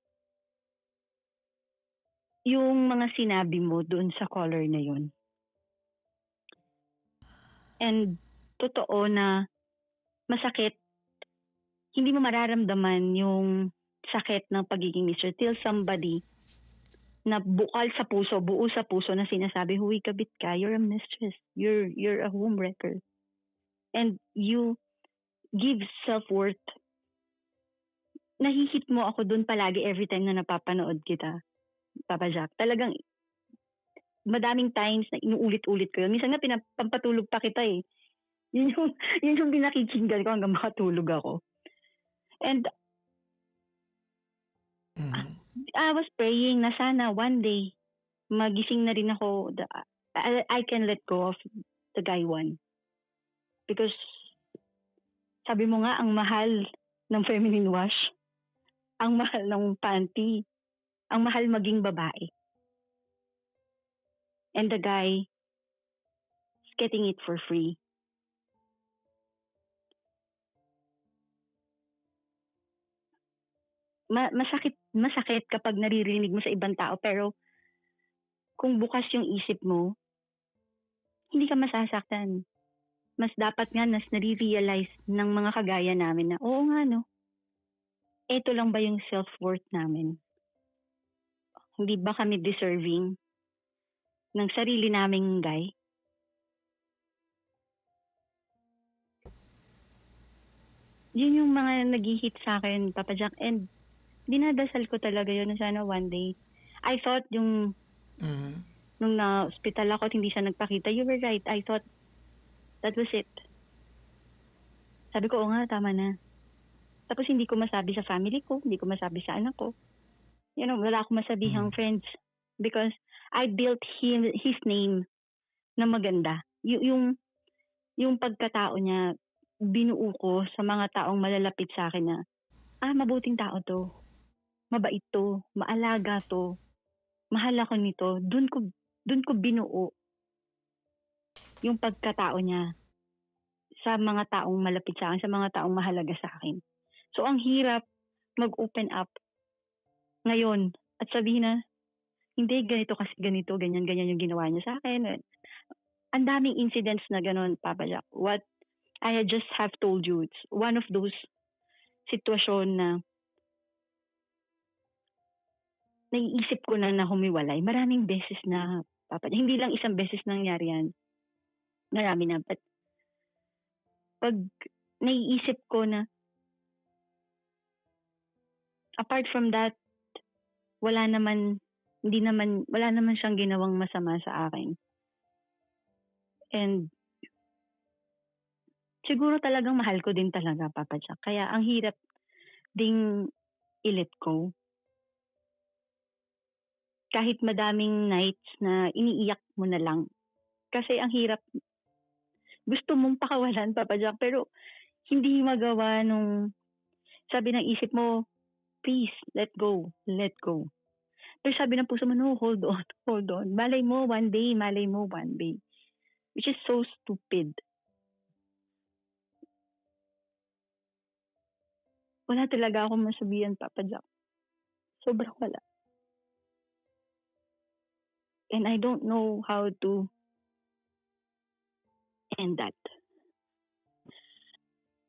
yung mga sinabi mo doon sa caller na yun. And totoo na masakit. Hindi mo mararamdaman yung sakit ng pagiging mistress till somebody na buo sa puso na sinasabi, huy, kabit ka, you're a mistress, you're a homewrecker. And you give self-worth. Nahihit mo ako dun palagi every time na napapanood kita, Papa Jack. Talagang madaming times na inuulit-ulit ko yun. Minsan nga pinapampatulog pa kita eh. Yun yung pinakikinggan ko hanggang makatulog ako. And I was praying na sana one day magising na rin ako. I can let go of the Guy 1. Because sabi mo nga, ang mahal ng feminine wash, ang mahal ng panty, ang mahal maging babae. And the guy is getting it for free. Masakit kapag naririnig mo sa ibang tao, pero kung bukas yung isip mo, hindi ka masasaktan. Mas dapat nga nas nare-realize ng mga kagaya namin na, oo nga no, eto lang ba yung self-worth namin? Hindi ba kami deserving ng sarili naming guy? Yun yung mga nag-hit sa akin, Papa Jack. And dinadasal ko talaga yun na sana one day. I thought yung Mhm. nung na-hospital ako at hindi siya nagpakita, you were right. I thought that was it. Sabi ko, oo nga, tama na. Tapos hindi ko masabi sa family ko, hindi ko masabi sa anak ko. You know, wala akong masabihang friends because I built his name na maganda. Yung pagkatao niya, binuo ko sa mga taong malalapit sa akin na, mabuting tao to, mabait to, maalaga to, mahal ako nito. Dun ko binuo yung pagkatao niya sa mga taong malapit sa akin, sa mga taong mahalaga sa akin. So, ang hirap mag-open up ngayon at sabihin na, hindi, ganito kasi ganito, ganyan yung ginawa niya sa akin. Ang daming incidents na ganun, Papa Jack. What I just have told you, it's one of those sitwasyon na naiisip ko na humiwalay. Maraming beses na, Papa Jack. Hindi lang isang beses nangyari yan. Marami na. But pag naiisip ko na, apart from that, wala naman siyang ginawang masama sa akin. And siguro talagang mahal ko din talaga, Papa Jack. Kaya ang hirap ding i-let go. Kahit madaming nights na iniiyak mo na lang. Kasi ang hirap, gusto mong pakawalan, Papa Jack, pero hindi magawa nung sabi ng isip mo, please, let go. Pero sabi ng puso mo, no, hold on. Malay mo one day. Which is so stupid. Wala talaga akong masabihan, Papa Jack. Sobrang wala. And I don't know how to end that.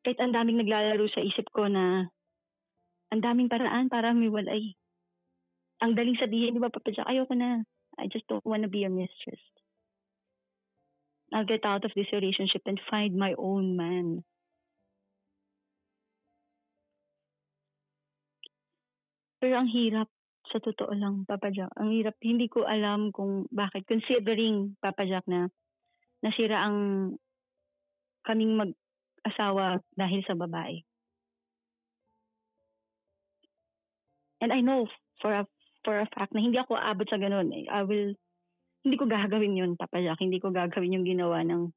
Kahit ang daming naglalaro sa isip ko na ang daming paraan para miwalay. Ang daling sabihin, di ba, Papa Jack, ayoko na. I just don't wanna be a mistress. I'll get out of this relationship and find my own man. Pero ang hirap, sa totoo lang, Papa Jack. Ang hirap, hindi ko alam kung bakit. Considering, Papa Jack, na nasira ang kaming mag-asawa dahil sa babae. And I know for a fact na hindi ako aabot sa ganun. Hindi ko gagawin yun, Papa Jack. Hindi ko gagawin yung ginawa ng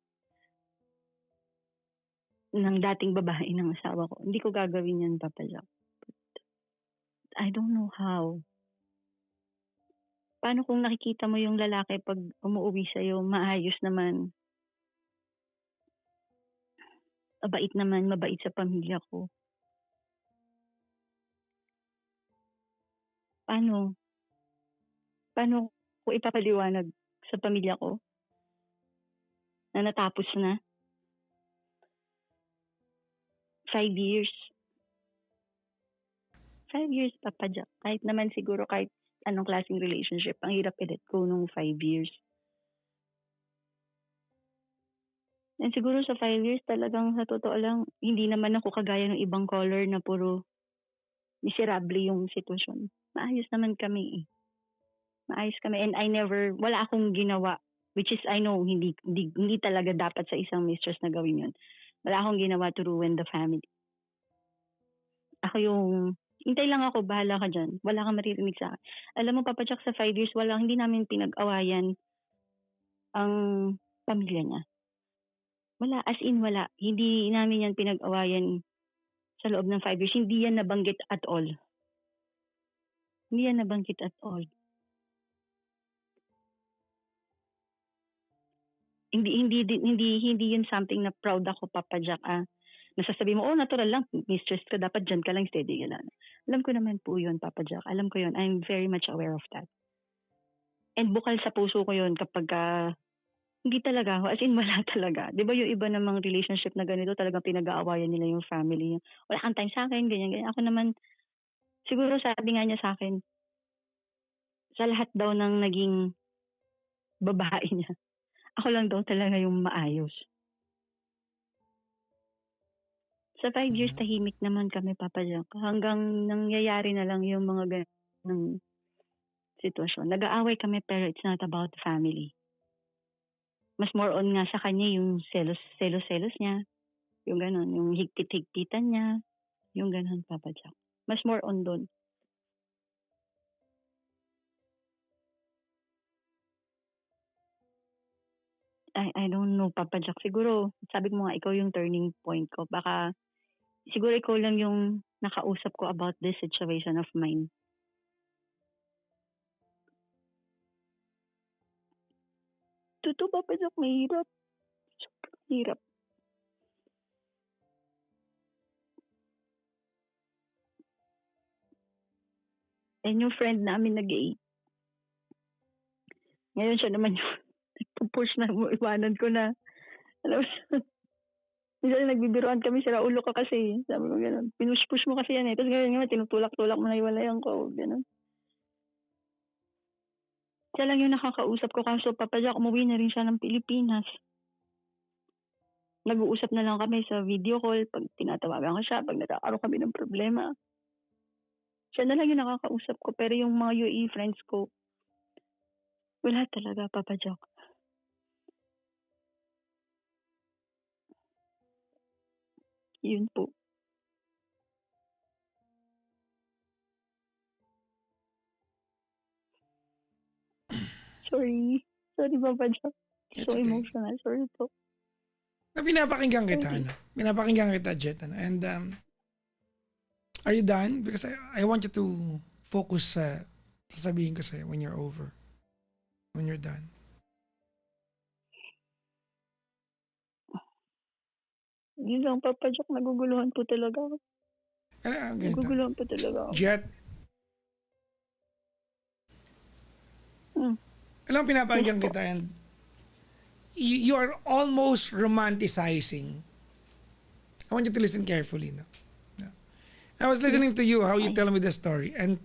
dating babae ng asawa ko. Hindi ko gagawin yun, Papa Jack. I don't know how. Paano kung nakikita mo yung lalaki pag umuwi sa'yo, maayos naman. Mabait sa pamilya ko. Paano ko ipapaliwanag sa pamilya ko na natapos na 5 years? 5 years, Papa Jack. Kahit naman siguro kahit anong klaseng relationship, ang hirap i-let go nung 5 years. And siguro sa 5 years talagang sa totoo lang, hindi naman ako kagaya ng ibang caller na puro miserable yung sitwasyon. Maayos naman kami eh. Maayos kami and wala akong ginawa, which is I know hindi talaga dapat sa isang mistress na gawin yun. Wala akong ginawa to ruin the family. Ako hintay lang ako, bahala ka dyan. Wala kang maririnig sa akin. Alam mo, Papa Jack, sa 5 years, hindi namin pinag-awayan ang pamilya niya. Wala, as in wala. Hindi namin yan pinag-awayan sa loob ng 5 years. Hindi yan nabanggit at all. Hindi yun something na proud ako, Papa Jack. Nasasabi mo, natural lang, mistress ka, dapat dyan ka lang, steady ka lang. Alam ko naman po yun, Papa Jack. Alam ko yun. I'm very much aware of that. And bukal sa puso ko yun kapag hindi talaga, as in wala talaga. Di ba yung iba namang relationship na ganito talagang pinag-aawayan nila yung family. Wala kang time sa akin, ganyan, ganyan. Ako naman, siguro sabi nga niya sa akin, sa lahat daw ng naging babae niya, ako lang daw talaga yung maayos. Sa 5 years, tahimik naman kami, Papa Jack. Hanggang nangyayari na lang yung mga ganang sitwasyon. Nag-aaway kami pero it's not about the family. Mas more on nga sa kanya yung selos niya. Yung ganon. Yung higpit-higpitan niya. Yung ganon, Papa Jack. Mas more on doon. I don't know, Papa Jack. Siguro, sabi ko nga, ikaw yung turning point ko. Baka, siguro ikaw lang yung nakausap ko about this situation of mine. Totoo, Papa Jack, mahirap. Sobrang hirap. And yung friend namin na gay, ngayon siya naman yung nagpo-push na iwanan ko na. Alam mo, minsan nagbibiruan kami, sira ulo ka kasi. Sabi ko gano'n, pinush-push mo kasi yan eh. Tapos ngayon nga, tinutulak-tulak mo na iwalayan ko. Gano'n. Siya lang yung nakakausap ko. Kaso Papa Jack, umuwi na rin siya ng Pilipinas. Nag-uusap na lang kami sa video call. Pag tinatawagan ko siya, pag nagkakaroon kami ng problema. Siya na lang yung nakakausap ko. Pero yung mga UAE friends ko, wala talaga, Papa Jack. Yun po. Sorry. Sorry, Papa Jack. It's So okay. emotional. Sorry po. Na pinapakinggan kita, Okay. ano? Pinapakinggan kita, Jet, ano? And, are you done? Because I want you to focus sa sasabihin ko sa'yo when you're over. When you're done. Yun lang, Papa Jack. Naguguluhan po talaga ako. Ganito. Naguguluhan po talaga ako. Jet, Hmm. alam mo, pinapakinggan Yes po. kita and you are almost romanticizing. I want you to listen carefully. No? Yeah. I was listening to you, how you tell me the story. And,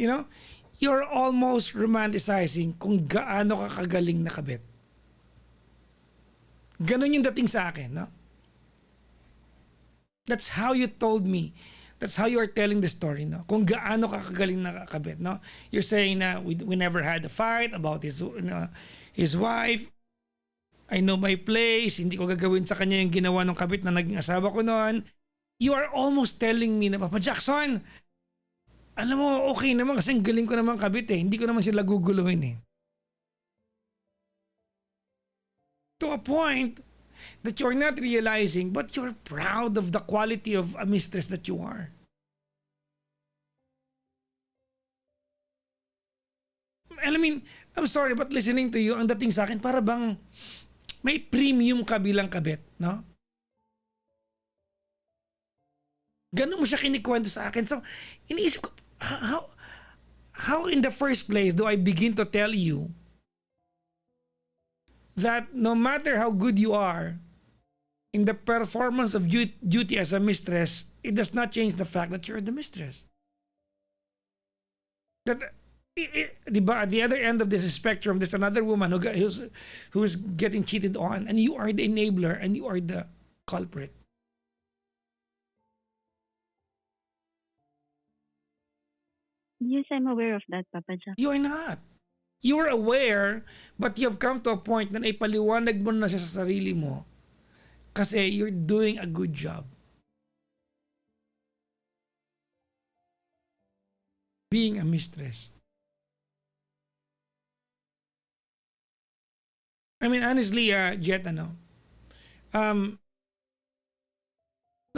you know, you're almost romanticizing kung gaano ka kagaling na kabit. Ganon yung dating sa akin, no? That's how you told me. That's how you are telling the story, no? Kung gaano ka kagaling na kabit, no? You're saying na we never had a fight about his wife. I know my place. Hindi ko gagawin sa kanya yung ginawa ng kabit na naging asawa ko noon. You are almost telling me na, Papa Jackson, alam mo, okay naman kasi ang galing ko naman kabit eh. Hindi ko naman sila guguluhin eh. To a point that you're not realizing, but you're proud of the quality of a mistress that you are. I mean, I'm sorry, but listening to you, ang dating sa akin, para bang may premium ka bilang kabit, no? Ganun mo siya kinikwento sa akin. So, iniisip ko, how in the first place do I begin to tell you that no matter how good you are in the performance of duty as a mistress, it does not change the fact that you're the mistress. That, diba, at the other end of this spectrum, there's another woman who's getting cheated on, and you are the enabler and you are the culprit. Yes, I'm aware of that, Papa Jack. You are not. You are aware, but you have come to a point na ipaliwanag mo na siya sa sarili mo kasi you're doing a good job. Being a mistress. I mean, honestly, Jet, nung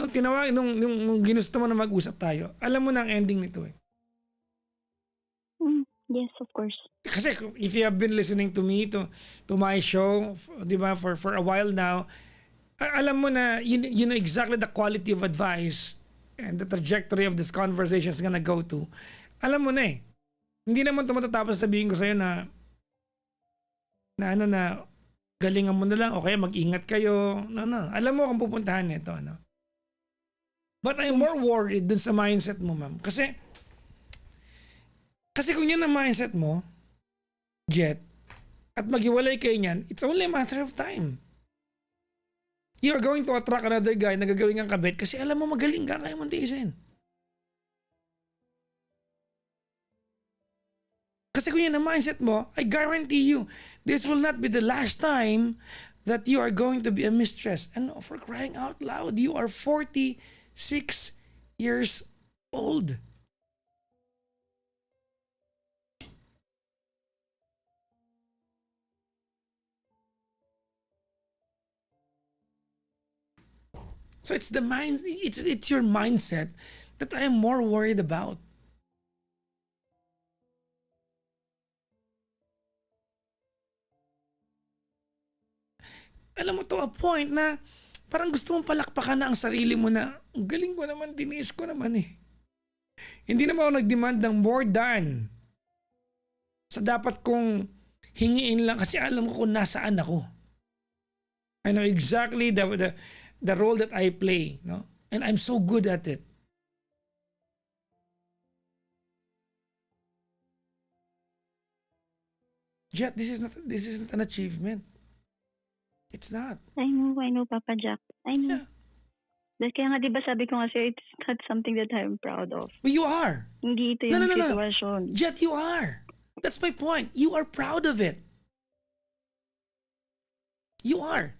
nung ginusto mo na mag-usap tayo, alam mo na ang ending nito eh. Yes, of course. Kasi if you have been listening to me, to my show, di ba, for a while now, alam mo na, you know exactly the quality of advice and the trajectory of this conversation is gonna go to. Alam mo na eh. Hindi naman ito matatapos sabihin ko sa'yo na na ano na galingan mo na lang o kaya mag-ingat kayo. No. Alam mo kung pupuntahan nito, ano. But I'm more worried dun sa mindset mo, ma'am. Kasi kung yan ang mindset mo, Jet, at maghiwalay kayo niyan, it's only a matter of time. You're going to attract another guy na gagawin kang kabit kasi alam mo magaling ka, kaya mong tiisin. Kasi kung yan ang mindset mo, I guarantee you, this will not be the last time that you are going to be a mistress. And for crying out loud, you are 46 years old. So it's your mindset that I am more worried about. Alam mo to a point na parang gusto mong palakpakan na ang sarili mo na ang galing ko naman, tiniis ko naman eh. Hindi naman ako nag-demand ng more than sa dapat kong hingiin lang kasi alam ko kung nasaan ako. I know exactly the role that I play, no? And I'm so good at it. Jet, this isn't an achievement. It's not. I know, Papa Jack. I know. Yeah. Kaya nga, di ba sabi ko nga sa'yo, it's not something that I'm proud of. But you are. Hindi ito No. yung sitwasyon. Jet, you are. That's my point. You are proud of it. You are.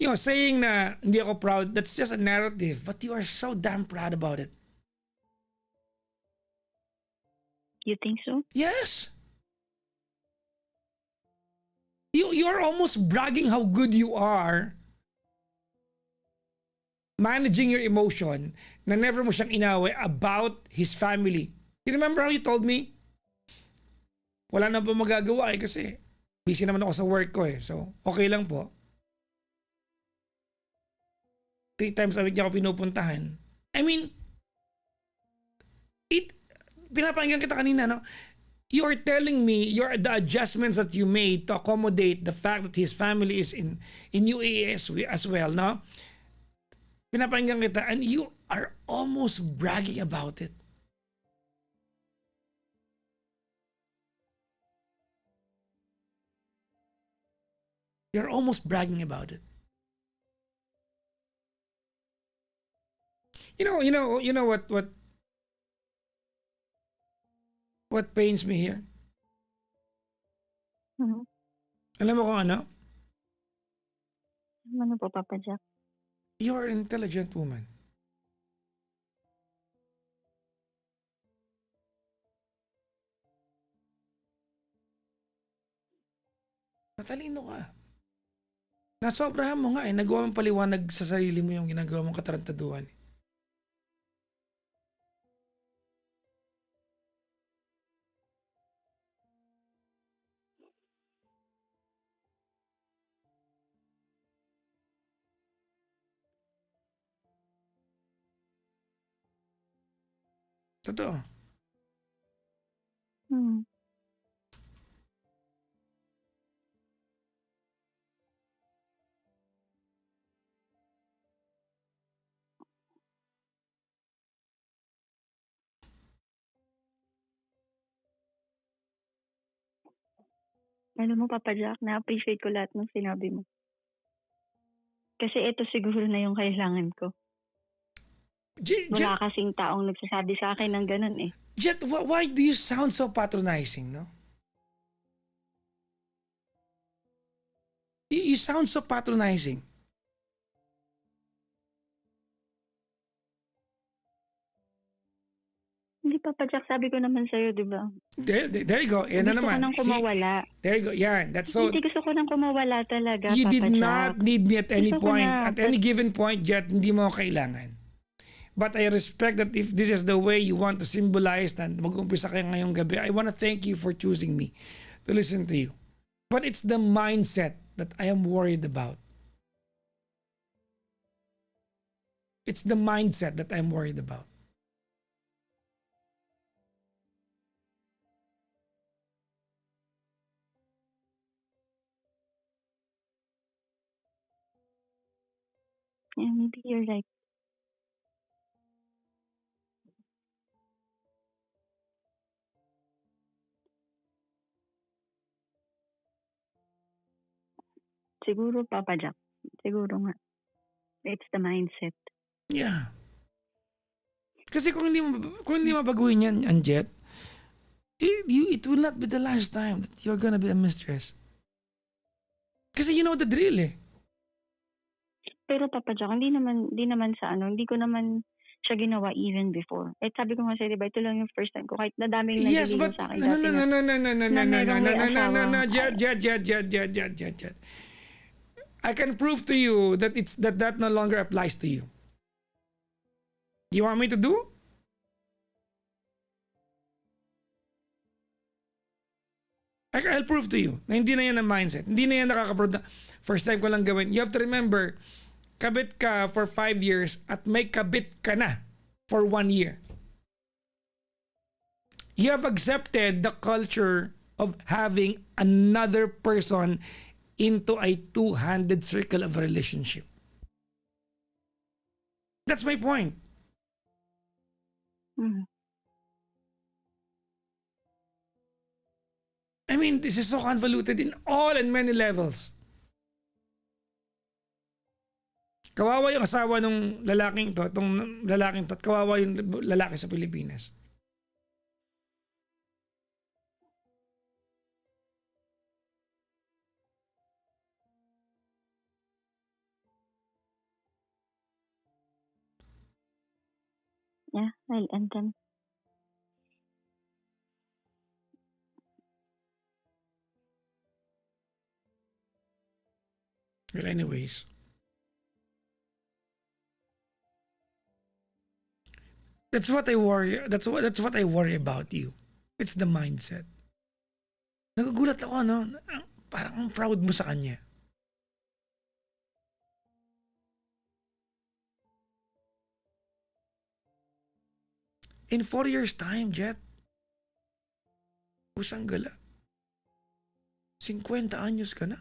You know, saying na hindi ako proud, that's just a narrative. But you are so damn proud about it. You think so? Yes. You're almost bragging how good you are managing your emotion na never mo siyang inaway about his family. You remember how you told me? Wala na po magagawa eh kasi busy naman ako sa work ko eh. So, okay lang po. 3 times a week niya ako pinupuntahan. I mean, pinapakinggan kita kanina, no? You're telling me the adjustments that you made to accommodate the fact that his family is in UAE as well, no? Pinapakinggan kita and you are almost bragging about it. You're almost bragging about it. You know what pains me here? Mhm. Alam mo kung ano? Ano po, Papa Jack? You're an intelligent woman. Matalino ka. Nasobrahan mo nga eh. Nagawa mong paliwanag sa sarili mo yung ginagawa mong katarantaduhan. Totoo. Hmm. Alam mo, Papa Jack, na-appreciate ko lahat ng sinabi mo. Kasi ito siguro na yung kailangan ko. Jet, Wala kasing taong nagsasabi sa akin ng ganun eh. Jet, why do you sound so patronizing, no? You sound so patronizing. Hindi, Papa Jack, sabi ko naman sa'yo, di ba? There you go. Yan na Gusto ko naman. nang See? kumawala. There you go. Yan. That's so... Hindi gusto ko nang kumawala talaga, You Papa did Jack. not need me at any Gusto ko point. na, At any given point, Jet, hindi mo ako kailangan. But I respect that if this is the way you want to symbolize na mag-umpisa kayo ngayong gabi, I want to thank you for choosing me to listen to you. But it's the mindset that I am worried about. It's the mindset that I'm worried about. Yeah, maybe you're right. Siguro, Papa Jack. Siguro nga. It's the mindset. Yeah. Kasi kung hindi mo baguhin yan, Anjet, it will not be the last time that you're gonna be a mistress. Kasi you know the drill eh. Pero Papa Jack, hindi naman sa ano, hindi ko naman siya ginawa even before. Eh sabi ko nga sa'yo, diba, ito lang yung first time ko. Kahit na daming Yes, naliligaw but sa akin no, dati no, no, no, no, no, no, no, na no, no, merong no, may no, no, no, no, asawa. Jet. I can prove to you that that no longer applies to you. Do you want me to do? I'll prove to you na hindi na yan ang mindset. Hindi na yan nakaka-prove na first time ko lang gawin. You have to remember, kabit ka for 5 years at may kabit ka na for 1 year. You have accepted the culture of having another person into a two-handed circle of a relationship. That's my point. Mhm. I mean, this is so convoluted in all and many levels. Kawawa yung asawa ng lalaking to, at kawawa yung lalaki sa Pilipinas. Yeah, I'll end them. Well, anyways. That's what I worry. That's what I worry about you. It's the mindset. Nagugulat ako, no? Parang ang proud mo sa kanya. In 4 years time, Jet, pusang gala. 50 anyos ka na.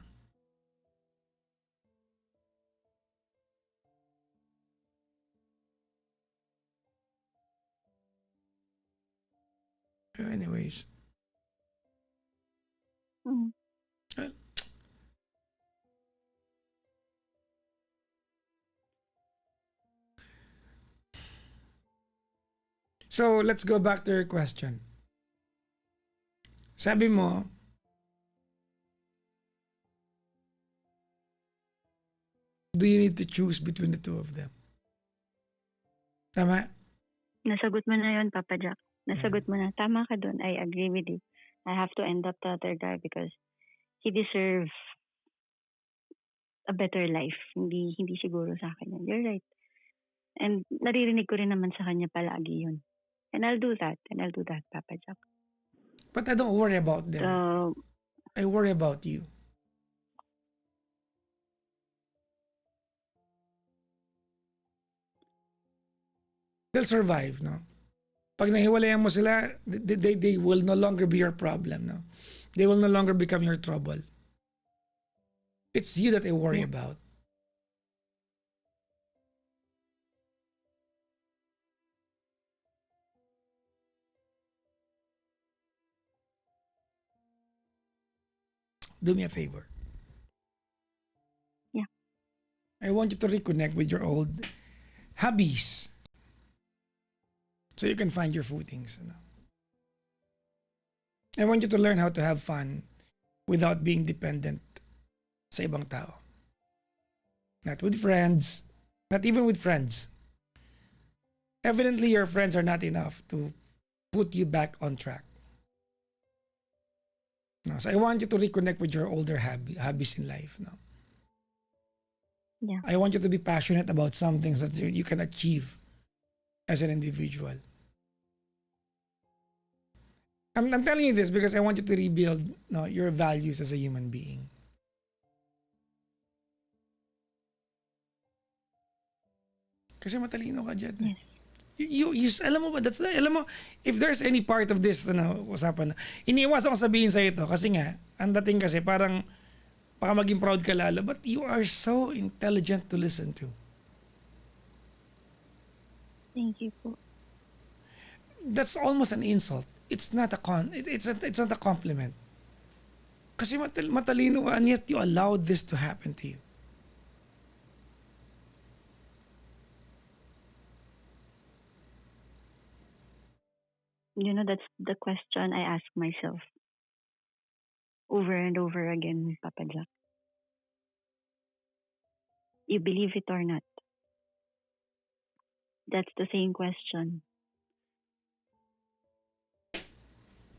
Anyways. Mhm. Well, so, let's go back to your question. Sabi mo, do you need to choose between the two of them? Tama? Nasagot mo na yun, Papa Jack. Nasagot mo na. Tama ka dun. I agree with you. I have to end up the other guy because he deserves a better life. Hindi siguro sa akin yun. You're right. And naririnig ko rin naman sa kanya palagi yun. And I'll do that. Papa Jack. But I don't worry about them. So, I worry about you. They'll survive, no? Pag nahiwalayan mo sila, they will no longer be your problem, no? They will no longer become your trouble. It's you that I worry about. Do me a favor. Yeah. I want you to reconnect with your old hobbies. So you can find your footings. You know? I want you to learn how to have fun without being dependent sa ibang tao. Not with friends. Not even with friends. Evidently, your friends are not enough to put you back on track. No, so I want you to reconnect with your older hobbies in life. No? yeah. I want you to be passionate about some things that you can achieve as an individual. I'm telling you this because I want you to rebuild your values as a human being. Kasi matalino ka dyan. Yes. Alam mo ba, alam mo, if there's any part of this, usapan na, iniiwasan ko sabihin sa ito kasi nga, ang dating kasi parang, baka maging proud ka lalo, but you are so intelligent to listen to. Thank you po. That's almost an insult. It's not a it's not a compliment. Kasi matalino ka and yet you allowed this to happen to you. That's the question I ask myself over and over again, Papa Jack. You believe it or not? That's the same question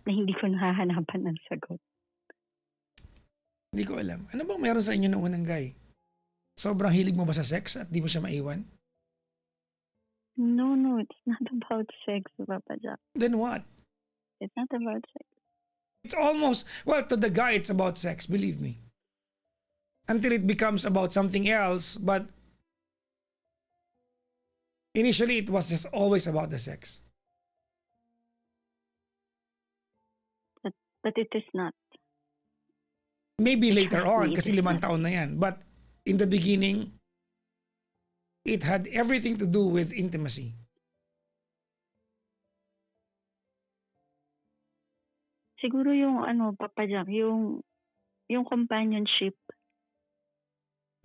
na hindi ko nahahanapan ng sagot. Hindi ko alam. Ano bang meron sa inyo ng unang guy? Sobrang hilig mo ba sa sex at di mo siya maiwan? No, it's not about sex, Papa Jack. Then what? It's not about sex. It's almost, well, to the guy, it's about sex, believe me. Until it becomes about something else, but initially it was just always about the sex. But it is not. Maybe later on, It kasi is 5 not. taon na yan. But in the beginning, it had everything to do with intimacy. Siguro yung Papa Jack, yung companionship,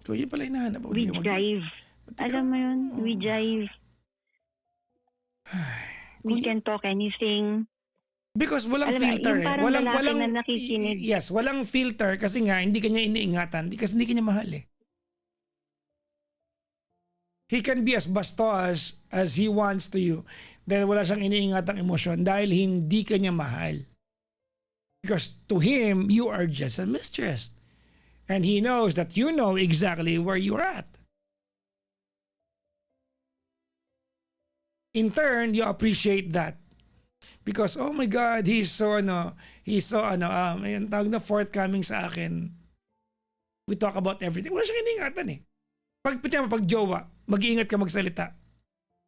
So yun pala hinahanap. we drive. Alam mo yun, we drive. We can talk anything. Because walang Alam mo, filter yung eh. parang lalaki na nakikinig. Yes, walang filter kasi nga hindi kanya iniingatan kasi hindi kanya mahal eh. He can be as bastos as he wants to you dahil wala siyang iniingatang emosyon dahil hindi kanya mahal. Because to him, you are just a mistress. And he knows that you know exactly where you're at. In turn, you appreciate that. Because, oh my God, he's so ayun, tawag na forthcoming sa akin. We talk about everything. Wala siyang iniingatan eh. Pag jowa, mag-iingat ka magsalita.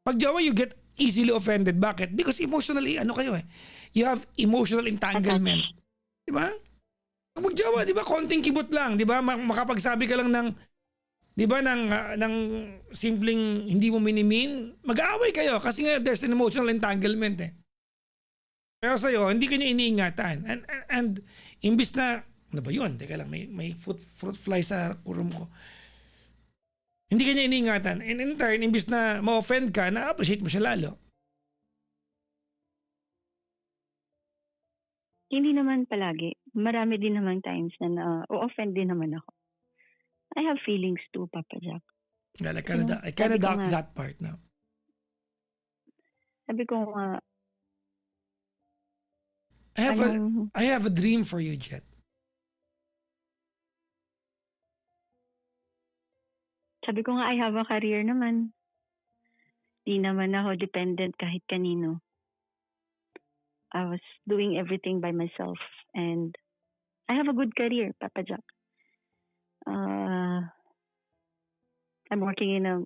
Pag jowa, you get easily offended. Bakit? Because emotionally, kayo eh. You have emotional entanglement. Di ba? Pag magjowa, di ba, konting kibot lang. Di ba? Makapagsabi ka lang ng, di ba, ng simpleng hindi mo minimin, mag-aaway kayo kasi nga there's an emotional entanglement eh. Pero sa'yo, hindi kanya iniingatan. And imbis na, ano ba yun? Teka lang, may fruit fly sa kurum ko. Hindi kanya iniingatan. And in turn, imbis na ma-offend ka, na-appreciate mo siya lalo. Hindi naman palagi. Marami din naman times na na-offend din naman ako. I have feelings too, Papa Jack. Well, I kinda doubt that part now. Sabi ko nga, I have a dream for you, Jet. sabi ko nga, I have a career naman. Di naman ako dependent kahit kanino. I was doing everything by myself and I have a good career, Papa Jack. I'm working in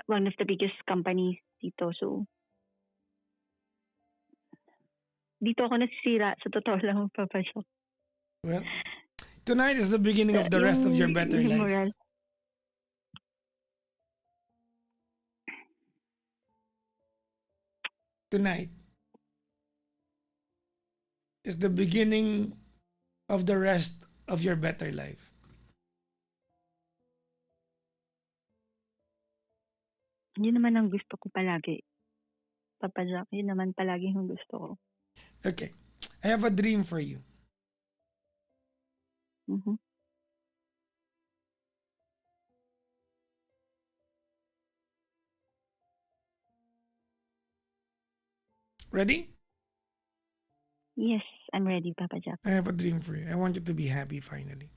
one of the biggest companies dito. So, dito ako nasisira. Sa totoo lang, Papa Jack. Well, tonight is the beginning of the rest of your better yung life. moral. Tonight is the beginning of the rest of your better life. Yun naman ang gusto ko palagi. Papa Jack, yun naman palagi yung gusto ko. Okay. I have a dream for you. Mhm. Ready? Yes, I'm ready, Papa Jack. I have a dream for you. I want you to be happy finally.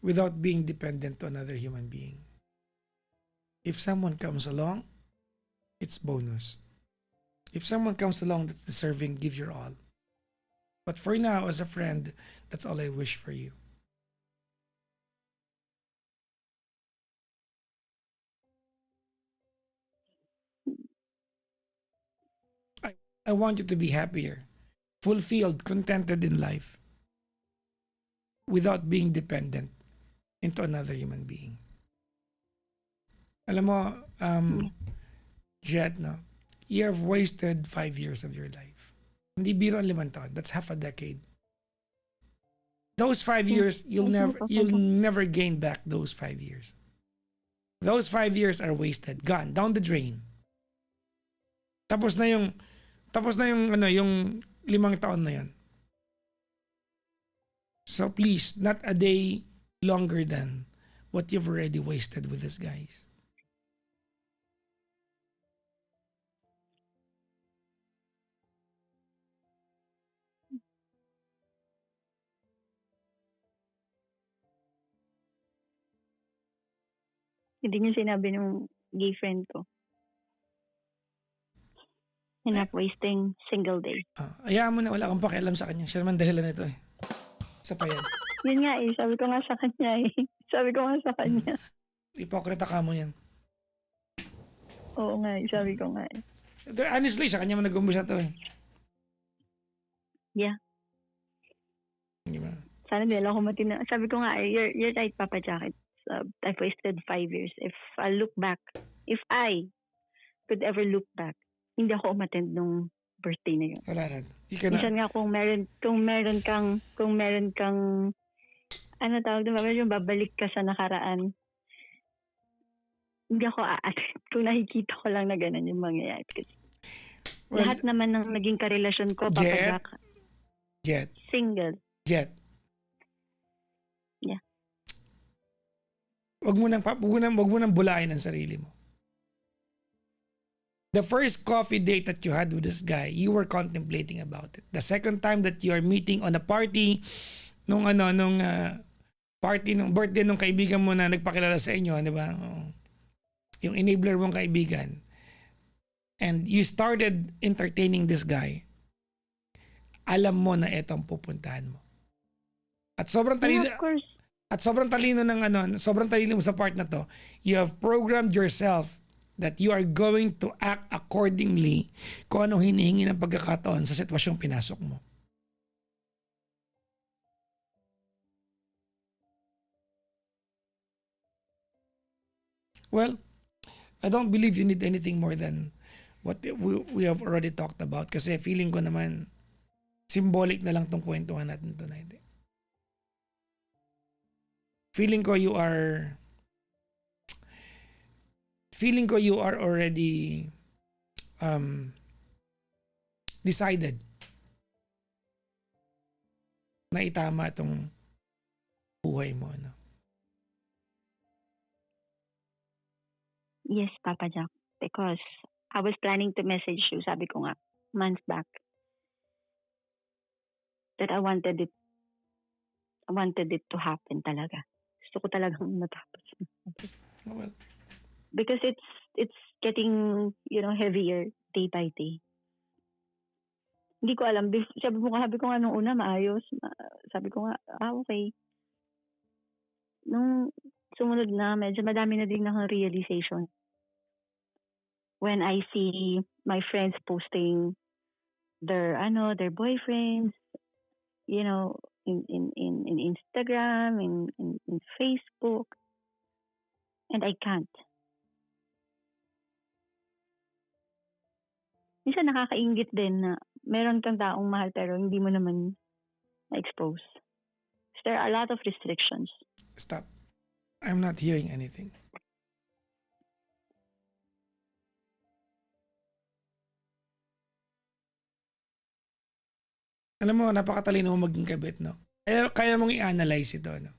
Without being dependent to another human being. If someone comes along, it's bonus. If someone comes along that's deserving, give your all. But for now, as a friend, that's all I wish for you. I want you to be happier, fulfilled, contented in life without being dependent into another human being. Alam mo, Yeah. Jet, no? You have wasted 5 years of your life. Hindi biro ang 5 taon. That's half a decade. Those 5 years, Thank you, Papa you'll Jack. never gain back those 5 years. Those 5 years are wasted, gone, down the drain. Tapos na yung yung 5 taon na yan. So please, not a day longer than what you've already wasted with these guys. Hindi niya sinabi nung gay friend ko. Enough wasting single day. Hayaan mo na, wala kang pakialam sa kanya. Siya naman dahilan nito eh. Sa pa yan. Yun nga eh, sabi ko nga sa kanya eh. Sabi ko nga sa kanya. Ipokrita ka mo yan. Oo nga eh, sabi ko nga eh. Honestly, sa kanya man nag-umpisa to eh. Yeah. Di ba? Sana di lang ako matina. Sabi ko nga eh, you're right, Papa Jack. I've wasted 5 years. If I look back, if I could ever look back, hindi ako umattend nung birthday na yun. Wala na. You cannot. Minsan nga kung meron kang ano tawag doon, yung babalik ka sa nakaraan, hindi ako a-attend kung nakikita ko lang na ganun yung mangyayari. Kasi Well, lahat naman ng naging karelasyon ko, Papa Jet? Jack, Jet. single. Jet. Yeah. Wag mo nang bulain ang sarili mo. The first coffee date that you had with this guy, you were contemplating about it. The second time that you are meeting on a party, nung party nung birthday nung kaibigan mo na nagpakilala sa inyo, di ba? Yung enabler mong kaibigan. And you started entertaining this guy. Alam mo na ito ang pupuntahan mo. At sobrang talino, Yeah, of course. sobrang talino mo sa part na to. You have programmed yourself that you are going to act accordingly kung ano hinihingi ng pagkakataon sa sitwasyong pinasok mo. Well, I don't believe you need anything more than what we have already talked about kasi feeling ko naman symbolic na lang tong kwentuhan natin tonight. Feeling ko you are already decided na itama itong buhay mo. Ano? Yes, Papa Jack. Because I was planning to message you, sabi ko nga, months back, that I wanted it to happen talaga. Gusto ko talagang matapos. Oh, well, Because it's getting, heavier day by day. Hindi ko alam. Sabi ko nga nung una, maayos. Sabi ko nga, okay. Nung sumunod na, medyo madami na din ng realization. When I see my friends posting their boyfriends, in Instagram, in Facebook, and I can't. Minsan nakakaingit din na meron kang taong mahal pero hindi mo naman na-expose. There are a lot of restrictions. stop. I'm not hearing anything. Alam mo, napakatalino mo maging kabit, no? Kaya mong i-analyze ito, no?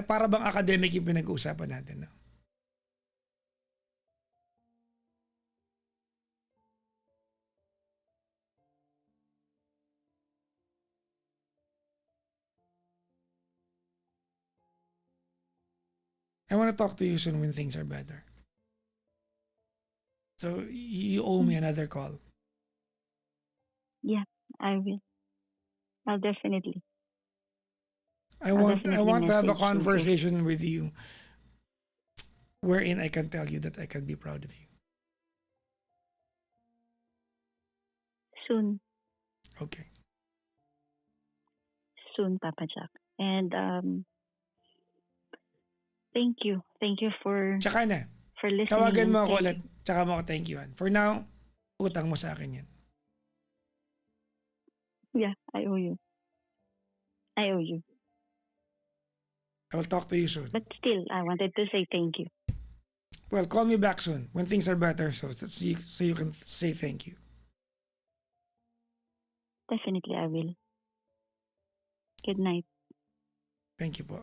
Para bang academic yung pinag-uusapan natin, no? I want to talk to you soon when things are better. So, you owe me another call. Yeah, I will. I'll definitely. I want to have a message you. conversation with you wherein I can tell you that I can be proud of you. Soon, Okay. Papa Jack. And thank you for Tsaka na, for listening. Tawagan mo ako Thank ulit. Tsaka mo ako thank you. For now, utang mo sa akin yan. you. Yeah, I owe you. I owe you. I will talk to you soon. But still, I wanted to say thank you. Well, call me back soon when things are better so you can say thank you. Definitely, I will. Good night. Thank you po.